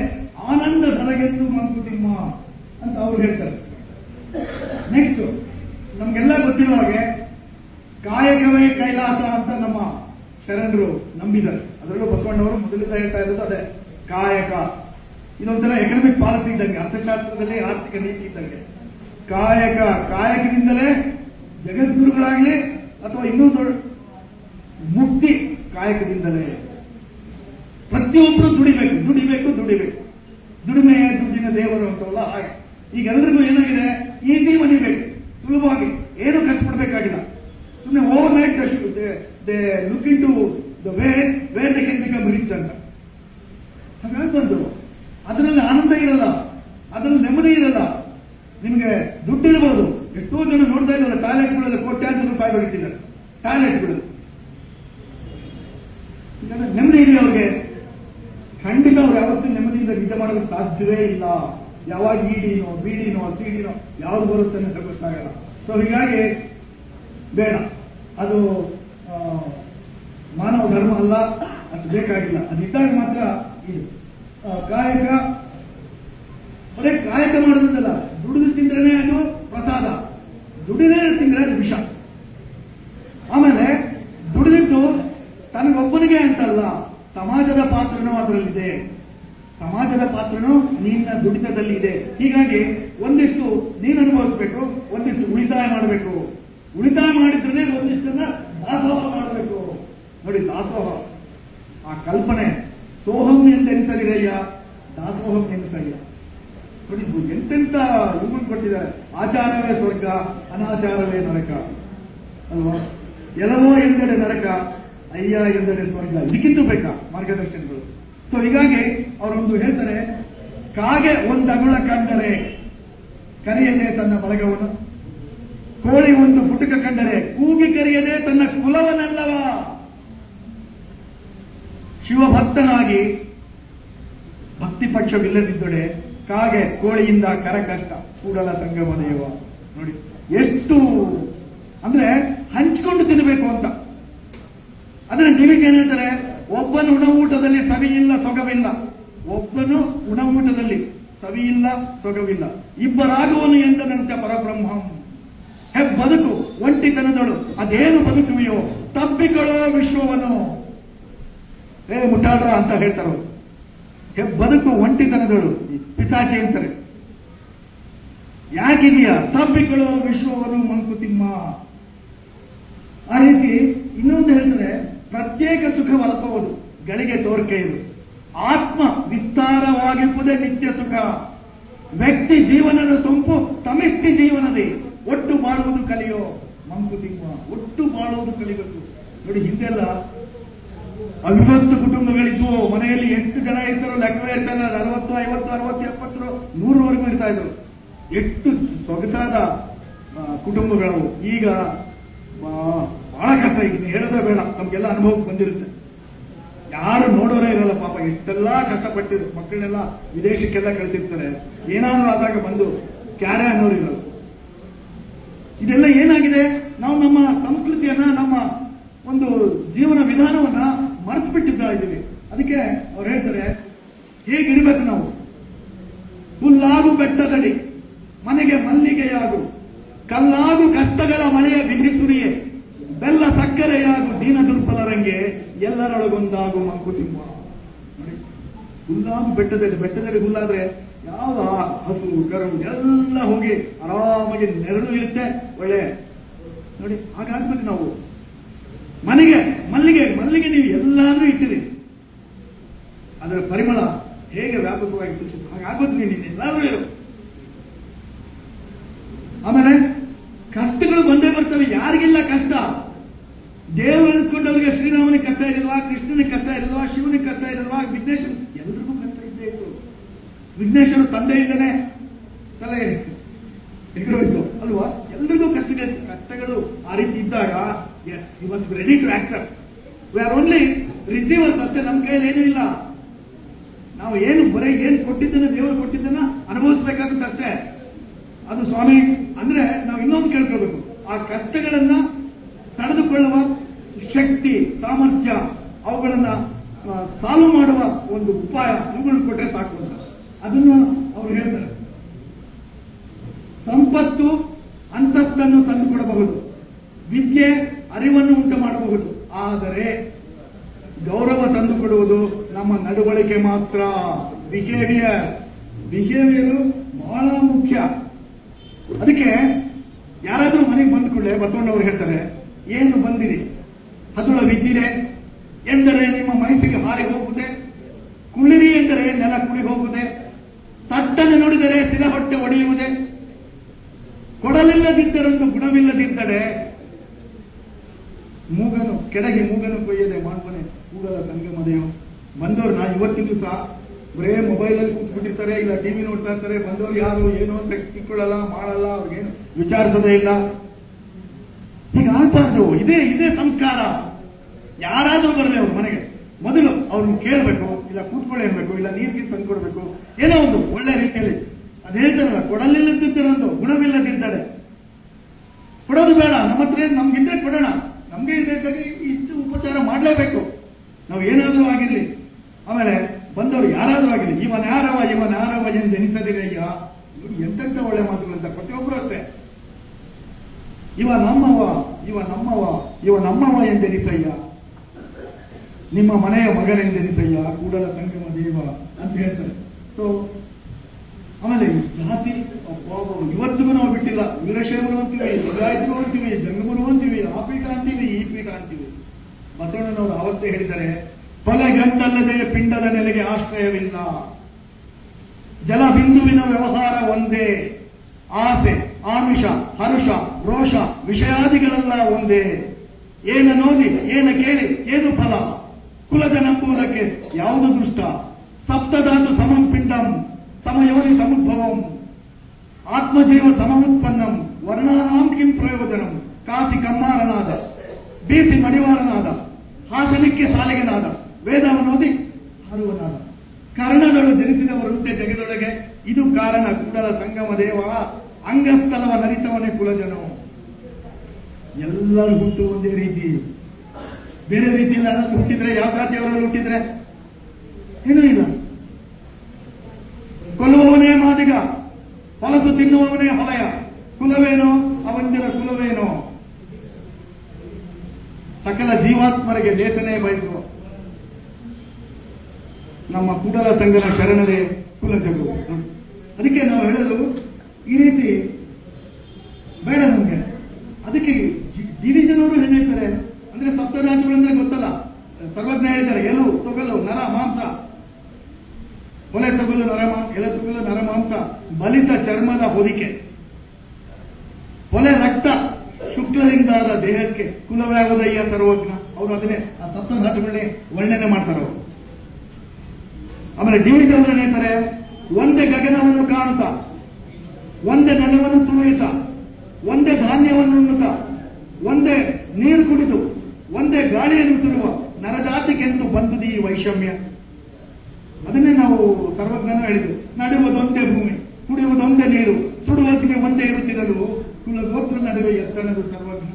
ಆನಂದ ಧರಗೆಂದು ಮಂಕುತಿಮ್ಮ ಅಂತ ಅವ್ರು ಹೇಳ್ತಾರೆ. ನೆಕ್ಸ್ಟ್, ನಮ್ಗೆಲ್ಲ ಗೊತ್ತಿರುವ ಹಾಗೆ ಕಾಯಕವೇ ಕೈಲಾಸ ಅಂತ ನಮ್ಮ ಶರಣರು ನಂಬಿದ್ದಾರೆ. ಅದರಲ್ಲೂ ಬಸವಣ್ಣವರು ಮೊದಲಿಂದ ಹೇಳ್ತಾ ಇರೋದು ಅದೇ, ಕಾಯಕ. ಇದೊಂಥರ ಎಕನಾಮಿಕ್ ಪಾಲಿಸಿ ಇದ್ದಂಗೆ, ಅರ್ಥಶಾಸ್ತ್ರದಲ್ಲಿ ಆರ್ಥಿಕ ನೀತಿ ಇದ್ದಂಗೆ. ಕಾಯಕದಿಂದಲೇ ಜಗದ್ಗುರುಗಳಾಗ್ಲಿ ಅಥವಾ ಇನ್ನೂ ದೊಡ್ಡ ಮುಕ್ತಿ ಕಾಯಕದಿಂದಲೇ. ಪ್ರತಿಯೊಬ್ಬರು ದುಡಿಬೇಕು. ದುಡಿಮೆಯೇ ದುಡ್ಡಿನ ದೇವರು ಅಂತವಲ್ಲ ಹಾಗೆ. ಈಗ ಎಲ್ರಿಗೂ ಏನಾಗಿದೆ, ಈಸಿ ಮನಿ ಬೇಕು, ಸುಲಭವಾಗಿ, ಏನು ಕಷ್ಟಪಡಬೇಕಾಗಿಲ್ಲ. ಸುಮ್ಮನೆ overnight they look into the ways where they can become rich ಅಂತ. ಹಾಗಾಗಿ ಬಂದರು ಅದರಲ್ಲಿ ಆನಂದ ಇರಲ್ಲ, ಅದರಲ್ಲಿ ನೆಮ್ಮದಿ ಇರಲ್ಲ. ನಿಮಗೆ ದುಡ್ಡು ಇರಬಹುದು. ಎಷ್ಟೋ ಜನ ನೋಡ್ತಾ ಇದ್ದಾರೆ, ಟಾಯ್ಲೆಟ್ಗಳಲ್ಲಿ ಕೋಟ್ಯಾಂತರ ರೂಪಾಯಿಗಳು ಇಟ್ಟಿದ್ದಾರೆ. ಟಾಯ್ಲೆಟ್ಗಳು ನೆಮ್ಮದಿ ಇಲ್ಲ ಅವ್ರಿಗೆ. ಖಂಡಿತ ಅವ್ರು ಯಾವತ್ತೂ ನೆಮ್ಮದಿಯಿಂದ ನಿದ್ದೆ ಮಾಡೋದಕ್ಕೆ ಸಾಧ್ಯವೇ ಇಲ್ಲ. ಯಾವಾಗ ಇಡಿನೋ, ಬಿಡಿನೋ, ಸಿಡಿನೋ ಯಾವ್ದು ಬರುತ್ತೆ ಅಂತ ಗೊತ್ತಾಗಲ್ಲ. ಸೊ ಹೀಗಾಗಿ ಬೇಡ, ಅದು ಮಾನವ ಧರ್ಮ ಅಲ್ಲ, ಅದು ಬೇಕಾಗಿಲ್ಲ. ಅದಿದ್ದಾಗ ಮಾತ್ರ ಇದು ಕಾಯಕ. ಬರೀ ಕಾಯಕ ಮಾಡೋದಲ್ಲ, ದುಡಿದು ತಿಂದ್ರೇನೆ ಅದು ಪ್ರಸಾದ, ದುಡಿದೇ ತಿಂದ್ರೆ ಅದು ವಿಷ. ಆಮೇಲೆ ದುಡಿದಿದ್ದು ತನಗೊಬ್ಬನಿಗೆ ಅಂತಲ್ಲ, ಸಮಾಜದ ಪಾತ್ರನೂ ಅದರಲ್ಲಿದೆ. ಸಮಾಜದ ಪಾತ್ರನೂ ನಿನ್ನ ದುಡಿತದಲ್ಲಿ ಇದೆ. ಹೀಗಾಗಿ ಒಂದಿಷ್ಟು ನೀನು ಅನುಭವಿಸಬೇಕು, ಒಂದಿಷ್ಟು ಉಳಿತಾಯ ಮಾಡಬೇಕು. ಉಳಿತಾಯ ಮಾಡಿದ್ರೆ ಒಂದಿಷ್ಟನ್ನ ದಾಸೋಹ ಮಾಡಬೇಕು. ನೋಡಿ, ದಾಸೋಹ ಆ ಕಲ್ಪನೆ, ಸೋಹಂ ಎಂದೆನಿಸಲಿರಯ್ಯ, ದಾಸೋಹಂ ಎನಿಸಯ್ಯ. ನೋಡಿ, ಎಂತೆಂತ ಇವುಗಳು ಕೊಟ್ಟಿದ್ದಾರೆ. ಆಚಾರವೇ ಸ್ವರ್ಗ, ಅನಾಚಾರವೇ ನರಕ ಅಲ್ವಾ? ಎಲ್ಲವೋ ಎಂದೆಡೆ ನರಕ, ಅಯ್ಯ ಎಂದೆಡೆ ಸ್ವರ್ಗ. ಇದಕ್ಕಿಂತೂ ಬೇಕಾ ಮಾರ್ಗದರ್ಶನಗಳು? ಸೊ ಹೀಗಾಗಿ ಅವರೊಂದು ಹೇಳ್ತಾರೆ, ಕಾಗೆ ಒಂದು ಅಗುಳ ಕಂಡರೆ ಕರೆಯದೆ ತನ್ನ ಬಳಗವನು, ಕೋಳಿ ಒಂದು ಪುಟಕ ಕಂಡರೆ ಕೂಗಿ ಕರೆಯದೆ ತನ್ನ ಕುಲವನಲ್ಲವ. ಶಿವಭಕ್ತನಾಗಿ ಭಕ್ತಿ ಪಕ್ಷವಿಲ್ಲದಿದ್ದೊಡೆ ಕಾಗೆ ಕೋಳಿಯಿಂದ ಕರ ಕಷ್ಟ ಕೂಡಲ ಸಂಗಮ ದೇವ. ನೋಡಿ ಎಷ್ಟು ಅಂದ್ರೆ ಹಂಚ್ಕೊಂಡು ತಿನ್ನಬೇಕು ಅಂತ. ಅದನ್ನ ನೀವೀಗ ಏನ್ ಹೇಳ್ತಾರೆ, ಒಬ್ಬನು ಉಣವೂಟದಲ್ಲಿ ಸವಿಯಿಲ್ಲ ಸೊಗವಿಲ್ಲ. ಒಬ್ಬನು ಉಣವೂಟದಲ್ಲಿ ಸವಿಯಿಲ್ಲ ಸೊಗವಿಲ್ಲ, ಇಬ್ಬರಾಗುವನು ಎಂದನಂತೆ ಪರಬ್ರಹ್ಮಂ. ಬದುಕು ಒಂಟಿತನದಳು ಅದೇನು ಬದುಕುವೆಯೋ, ತಬ್ಬಿಕೊಳ್ಳೋ ವಿಶ್ವವನ್ನು. ಮುಟ್ಟಾಡ್ರ ಅಂತ ಹೇಳ್ತಾರ. ಬದುಕು ಒಂಟಿತನದಳು ಪಿಸಾಚಿ ಅಂತಾರೆ. ಯಾಕಿದೆಯಾ? ತಬ್ಬಿಕೊಳ್ಳೋ ವಿಶ್ವವನ್ನು ಮಂಕುತಿಮ್ಮ. ಆ ರೀತಿ ಇನ್ನೊಂದು ಹೇಳ್ತಾರೆ, ಪ್ರತ್ಯೇಕ ಸುಖವಲ್ಪವುದು ಗಳಿಗೆ ತೋರ್ಕೆ ಇದು. ಆತ್ಮ ವಿಸ್ತಾರವಾಗಿರುವುದೇ ನಿತ್ಯ ಸುಖ. ವ್ಯಕ್ತಿ ಜೀವನದ ಸೊಂಪು ಸಮಿಷ್ಟಿ ಜೀವನದೇ. ಒಟ್ಟು ಬಾಳುವುದು ಕಲಿಯೋ ಮಂಕುತಿಮ್ಮ. ಒಟ್ಟು ಬಾಳುವುದು ಕಲಿಬೇಕು. ನೋಡಿ, ಹಿಂದೆಲ್ಲ 50 ಕುಟುಂಬಗಳಿದ್ವು. ಮನೆಯಲ್ಲಿ 8 ಜನ ಇದ್ದರು, ಲೆಕ್ಕವೇ ಇರ್ತಾರೆ. 40, 50, 60, 70, 100ವರೆಗೂ ಇರ್ತಾ ಇದ್ರು. ಎಷ್ಟು ಸೊಗಸಾದ ಕುಟುಂಬಗಳು. ಈಗ ಬಹಳ ಕಷ್ಟ. ಈಗ ಹೇಳೋದೇ ಬೇಡ, ನಮ್ಗೆಲ್ಲ ಅನುಭವಕ್ಕೆ ಬಂದಿರುತ್ತೆ. ಯಾರು ನೋಡೋರೇ ಇರಲ್ಲ ಪಾಪ. ಎಷ್ಟೆಲ್ಲ ಕಷ್ಟಪಟ್ಟಿದ್ರು. ಮಕ್ಕಳನ್ನೆಲ್ಲ ವಿದೇಶಕ್ಕೆಲ್ಲ ಕಳಿಸಿರ್ತಾರೆ. ಏನಾದ್ರೂ ಆದಾಗ ಬಂದು ಕ್ಯಾರೆ ಅನ್ನೋರು ಇರಲ್ಲ. ಇದೆಲ್ಲ ಏನಾಗಿದೆ, ನಾವು ನಮ್ಮ ಸಂಸ್ಕೃತಿಯನ್ನ, ನಮ್ಮ ಒಂದು ಜೀವನ ವಿಧಾನವನ್ನ ಮರೆತು ಬಿಟ್ಟಿದ್ದ ಇದ್ದೀವಿ. ಅದಕ್ಕೆ ಅವ್ರು ಹೇಳ್ತಾರೆ, ಹೇಗಿರ್ಬೇಕು ನಾವು? ಹುಲ್ಲಾಗು ಬೆಟ್ಟದಡಿ ಮನೆಗೆ ಮಲ್ಲಿಗೆಯಾಗು, ಕಲ್ಲಾಗು ಕಷ್ಟಗಳ ಮಳೆಯ ಬಿಂಬಿಸುರಿಯೇ, ಬೆಲ್ಲ ಸಕ್ಕರೆಯಾಗು ದೀನ ದುರ್ಬಲರಂಗೆ, ಎಲ್ಲರೊಳಗೊಂದಾಗು ಮಂಕುತಿಮ್ಮ. ಹುಲ್ಲಾಗು ಬೆಟ್ಟದಲ್ಲಿ ಹುಲ್ಲಾದ್ರೆ ಯಾವ ಹಸು ಕರು ಎಲ್ಲ ಹೋಗಿ ಆರಾಮಾಗಿ ನೆರಳು ಇರುತ್ತೆ. ಒಳ್ಳೆ ನೋಡಿ ಹಾಗಾಗ್ಬೇಕು ನಾವು. ಮನೆಗೆ ಮಲ್ಲಿಗೆ ನೀವು ಎಲ್ಲಾದ್ರೂ ಇಟ್ಟಿರಿ, ಅದರ ಪರಿಮಳ ಹೇಗೆ ವ್ಯಾಪಕವಾಗಿ ಸೂಚಿಸುತ್ತೆ ಹಾಗಾಗೋದು. ನೀನು ಎಲ್ಲಾದ್ರೂ ಇರು. ಆಮೇಲೆ ಕಷ್ಟಗಳು ಬಂದೇ ಬರ್ತವೆ. ಯಾರಿಗಿಲ್ಲ ಕಷ್ಟ? ದೇವರು ಅನಿಸ್ಕೊಂಡವ್ರಿಗೆ ಶ್ರೀರಾಮನಿಗೆ ಕಷ್ಟ ಇರಲ್ವಾ, ಕೃಷ್ಣನಿಗೆ ಕಷ್ಟ ಇರಲ್ವಾ, ಶಿವನಿಗೆ ಕಷ್ಟ ಇರಲ್ವಾ, ವಿಘ್ನೇಶ್ವರ ಎಲ್ರಿಗೂ ಕಷ್ಟ ಇದ್ದೇ ಇತ್ತು. ವಿಘ್ನೇಶ್ವರ ತಂದೆ ಇಲ್ಲದೆ ತಲೆ ಎಗರೋಯ್ತು ಅಲ್ವಾ? ಎಲ್ರಿಗೂ ಕಷ್ಟಗಳು ಆ ರೀತಿ ಇದ್ದಾಗ yes you must be ready to accept. We are only receivers ಅಷ್ಟೇ. ನಮ್ಮ ಕೈಯಲ್ಲಿ ಏನೂ ಇಲ್ಲ. ನಾವು ಏನು ಬರೀ ಏನ್ ಕೊಟ್ಟಿದ್ದನ್ನ ದೇವರು ಕೊಟ್ಟಿದ್ದನ್ನ ಅನುಭವಿಸಬೇಕಾಗುತ್ತೆ ಅಷ್ಟೇ. ಅದು ಸ್ವಾಮಿ ಅಂದ್ರೆ ನಾವು ಇನ್ನೊಂದು ಕೇಳ್ಕೊಳ್ಬೇಕು, ಆ ಕಷ್ಟಗಳನ್ನ ತಡೆದುಕೊಳ್ಳುವ ಶಕ್ತಿ, ಸಾಮರ್ಥ್ಯ, ಅವುಗಳನ್ನ ಸಾಲ್ವ್ ಮಾಡುವ ಒಂದು ಉಪಾಯ ಇವುಗಳನ್ನು ಕೊಟ್ಟರೆ ಸಾಕು ಅಂತ ಅದನ್ನು ಅವರು ಹೇಳ್ತಾರೆ. ಸಂಪತ್ತು ಅಂತಸ್ತನ್ನು ತಂದುಕೊಡಬಹುದು, ವಿದ್ಯೆ ಅರಿವನ್ನು ಉಂಟು ಮಾಡಬಹುದು, ಆದರೆ ಗೌರವ ತಂದುಕೊಡುವುದು ನಮ್ಮ ನಡವಳಿಕೆ ಮಾತ್ರ. ಬಿಹೇವಿಯರ್ ಬಹಳ ಮುಖ್ಯ. ಅದಕ್ಕೆ ಯಾರಾದ್ರೂ ಮನೆಗೆ ಬಂದ ಕೂಡಲೇ ಬಸವಣ್ಣವರು ಹೇಳ್ತಾರೆ, ಏನು ಬಂದಿರಿ ಹದುಳವಿದ್ದಿರೆ ಎಂದರೆ ನಿಮ್ಮ ಮೈಸಿಗೆ ಹಾರಿ ಹೋಗುವುದೇ, ಕುಳಿರಿ ಎಂದರೆ ನೆಲ ಕುಳಿ ಹೋಗುವುದೇ, ತಟ್ಟನ್ನು ನೋಡಿದರೆ ಸಿಲ ಹೊಟ್ಟೆ ಒಡೆಯುವುದೇ, ಕೊಡಲಿಲ್ಲದಿದ್ದರೊಂದು ಗುಣವಿಲ್ಲದಿದ್ದರೆ ಕೆಳಗೆ ಮೂಗನು ಕೊಯ್ಯದೆ ಮಾಡ್ಬನೆ ಕೂಡಲ ಸಂಗಮದೆಯೋ. ಬಂದವರು ನಾ ಇವತ್ತಿನ ದಿವಸ ಬರೇ ಮೊಬೈಲಲ್ಲಿ ಕೂತ್ಬಿಟ್ಟಿರ್ತಾರೆ, ಇಲ್ಲ ಟಿವಿ ನೋಡ್ತಾ ಇರ್ತಾರೆ. ಬಂದವರು ಯಾರು ಏನು ಅಂತ ತಿಳ್ಕೊಳ್ಳಲ್ಲ, ಮಾಡಲ್ಲ, ಅವ್ರಿಗೇನು ವಿಚಾರಿಸೋದೇ ಇಲ್ಲ. ಹೀಗಾಗಬಾರ್ದು. ಇದೇ ಸಂಸ್ಕಾರ. ಯಾರಾದ್ರೂ ಬರಲಿ ಅವ್ರ ಮನೆಗೆ ಮೊದಲು ಅವ್ರನ್ನ ಕೇಳಬೇಕು, ಇಲ್ಲ ಕೂತ್ಕೊಳ್ಳಿ ಇರಬೇಕು, ಇಲ್ಲ ನೀರಿಗೆ ತಂದ್ಕೊಡ್ಬೇಕು, ಏನೋ ಒಂದು ಒಳ್ಳೆ ರೀತಿಯಲ್ಲಿ. ಅದು ಹೇಳ್ತಾರಲ್ಲ, ಕೊಡಲಿಲ್ಲದಿದ್ದರೊಂದು ಗುಣವಿಲ್ಲದಿದ್ದರೆ. ಕೊಡೋದು ಬೇಡ, ನಮ್ಮ ಹತ್ರ ನಮ್ಗಿದ್ರೆ ಕೊಡೋಣ, ನಮ್ಗೆ ಇರಬೇಕಾಗಿ ಇಷ್ಟು ಉಪಚಾರ ಮಾಡಲೇಬೇಕು. ನಾವು ಏನಾದ್ರೂ ಆಗಿರ್ಲಿ. ಆಮೇಲೆ ಬಂದವರು ಯಾರಾದ್ರೂ ಆಗಿರಲಿ, ಇವನ್ ಯಾರವ ಎಂದು ಎನಿಸದಿರಯ್ಯ. ಎಂತೆಂತ ಒಳ್ಳೆ ಮಾತುಗಳು ಅಂತ ಪ್ರತಿಯೊಬ್ಬರು ಅಷ್ಟೇ. ಇವ ನಮ್ಮವ ಎಂದೆನಿಸಯ್ಯ, ನಿಮ್ಮ ಮನೆಯ ಮಗನೆಂದೆನಿಸಯ್ಯ, ಕೂಡಲ ಸಂಗಮ ದೇವ ಅಂತ ಹೇಳ್ತಾರೆ. ಸೊ ಆಮೇಲೆ ಜಾತಿ ಇವತ್ತಿಗೂ ನಾವು ಬಿಟ್ಟಿಲ್ಲ. ವೀರಶೈವರು ಅಂತೀವಿ, ಲಿಂಗಾಯತರು ಅಂತೀವಿ, ಜಂಗಮರು ಅಂತೀವಿ, ಆ ಪೀಠ ಅಂತೀವಿ, ಈ ಪೀಠ ಅಂತೀವಿ. ಬಸವಣ್ಣನವರು ಆವತ್ತೇ ಹೇಳಿದ್ದಾರೆ, ಕೊಲೆಗಂಟಲ್ಲದೆ ಪಿಂಡದ ನೆಲೆಗೆ ಆಶ್ರಯವಿಲ್ಲ, ಜಲಬಿಂದುವಿನ ವ್ಯವಹಾರ ಒಂದೇ, ಆಸೆ ಆಮಿಷ ಹರುಷ ರೋಷ ವಿಷಯಾದಿಗಳೆಲ್ಲ ಒಂದೇ, ಏನ ನೋಡಿ ಏನ ಕೇಳಿ ಏನು ಫಲ, ಕುಲದ ನಂಬುವುದಕ್ಕೆ ಯಾವುದು ದುಷ್ಟ, ಸಪ್ತಧಾತು ಸಮಂ ಪಿಂಡಂ ಸಮಯೋನಿ ಸಮುದ್ಭವಂ, ಆತ್ಮಜೀವ ಸಮುತ್ಪನ್ನಂ, ವರ್ಣಾನಾಂ ಕಿಂ ಪ್ರಯೋಜನಂ, ಕಾಸಿ ಕಮ್ಮಾರನಾದ, ಬೀಸಿ ಮಡಿವಾಳನಾದ, ಹಾಸನಕ್ಕೆ ಸಾಲಿಗನಾದ, ವೇದವನ್ನೋದಿ ಹರುವನಾದ, ಕರ್ಣಗಳು ಜನಿಸಿದವರಂತೆ ಜಗದೊಳಗೆ, ಇದು ಕಾರಣ ಕೂಡಲ ಸಂಗಮ ದೇವ, ಅಂಗಸ್ಥಲವ ನರಿತವನೇ ಕುಲಜನು. ಎಲ್ಲರೂ ಹುಟ್ಟು ಒಂದೇ ರೀತಿ, ಬೇರೆ ರೀತಿಯಲ್ಲಿ ಯಾರಾದ್ರೂ ಹುಟ್ಟಿದ್ರೆ, ಯಾವ ಜಾತಿಯವರಲ್ಲಿ ಹುಟ್ಟಿದ್ರೆ ಏನೂ ಇಲ್ಲ. ಕೊಲ್ಲುವವನೇ ಮಾದಿಗ, ಹೊಲಸು ತಿನ್ನುವವನೇ ಹೊಲಯ, ಕುಲವೇನೋ ಅವಂದಿರ ಕುಲವೇನೋ, ಸಕಲ ಜೀವಾತ್ಮರಿಗೆ ಲೇಸನೆ ಬಯಸುವ ನಮ್ಮ ಕೂಡಲ ಸಂಗನ ಶರಣರೇ ಕುಲಜಗು. ಅದಕ್ಕೆ ನಾವು ಹೇಳಲು ಈ ರೀತಿ ಬೇಡ ನಮ್ಗೆ. ಅದಕ್ಕೆ ಡಿವಿಜನವರು ಏನ್ ಹೇಳ್ತಾರೆ ಅಂದ್ರೆ, ಸಪ್ತಧಾತುಗಳು ಅಂದ್ರೆ ಗೊತ್ತಲ್ಲ, ಸರ್ವಜ್ಞ ಹೇಳ್ತಾರೆ, ಎಲು ತೊಗಲು ನರ ಮಾಂಸ, ಒಲೆ ತೊಗಲು ಎಲೆ ತೊಗಲು ನರ ಮಾಂಸ, ಬಲಿತ ಚರ್ಮದ ಹೊದಿಕೆ, ಒಲೆ ರಕ್ತ, ಶುಕ್ಲರಿಂದಾದ ದೇಹಕ್ಕೆ ಕುಲವ್ಯಾವುದಯ್ಯ ಸರ್ವಜ್ಞ. ಅವರು ಅದನ್ನೇ ಆ ಸಪ್ತಧಾತುಗಳನ್ನೇ ವರ್ಣನೆ ಮಾಡ್ತಾರೆ ಅವರು. ಆಮೇಲೆ ಡಿವಿಜನ್ ಹೇಳ್ತಾರೆ, ಒಂದೇ ಗಗನವನ್ನು ಕಾಣುತ್ತಾ, ಒಂದೇ ನೆಲವನ್ನು ತುಳಿಯುತ್ತಾ, ಒಂದೇ ಧಾನ್ಯವನ್ನು ಉಣ್ಣುತ್ತ, ಒಂದೇ ನೀರು ಕುಡಿದು, ಒಂದೇ ಗಾಳಿಯನ್ನು ಸುರುವ ನರಜಾತಿಗೆಂದು ಬಂದುದು ಈ ವೈಷಮ್ಯ. ಅದನ್ನೇ ನಾವು ಸರ್ವಜ್ಞನ ಹೇಳಿದ್ರು, ನಡುವುದೊಂದೇ ಭೂಮಿ, ಕುಡಿಯುವುದೊಂದೇ ನೀರು, ಸುಡುವಗ್ನಿ ಒಂದೇ ಇರುತ್ತಿರಲು ಕುಲಗೋತ್ರ ನಡುವೆ ಎತ್ತನದು ಸರ್ವಜ್ಞ.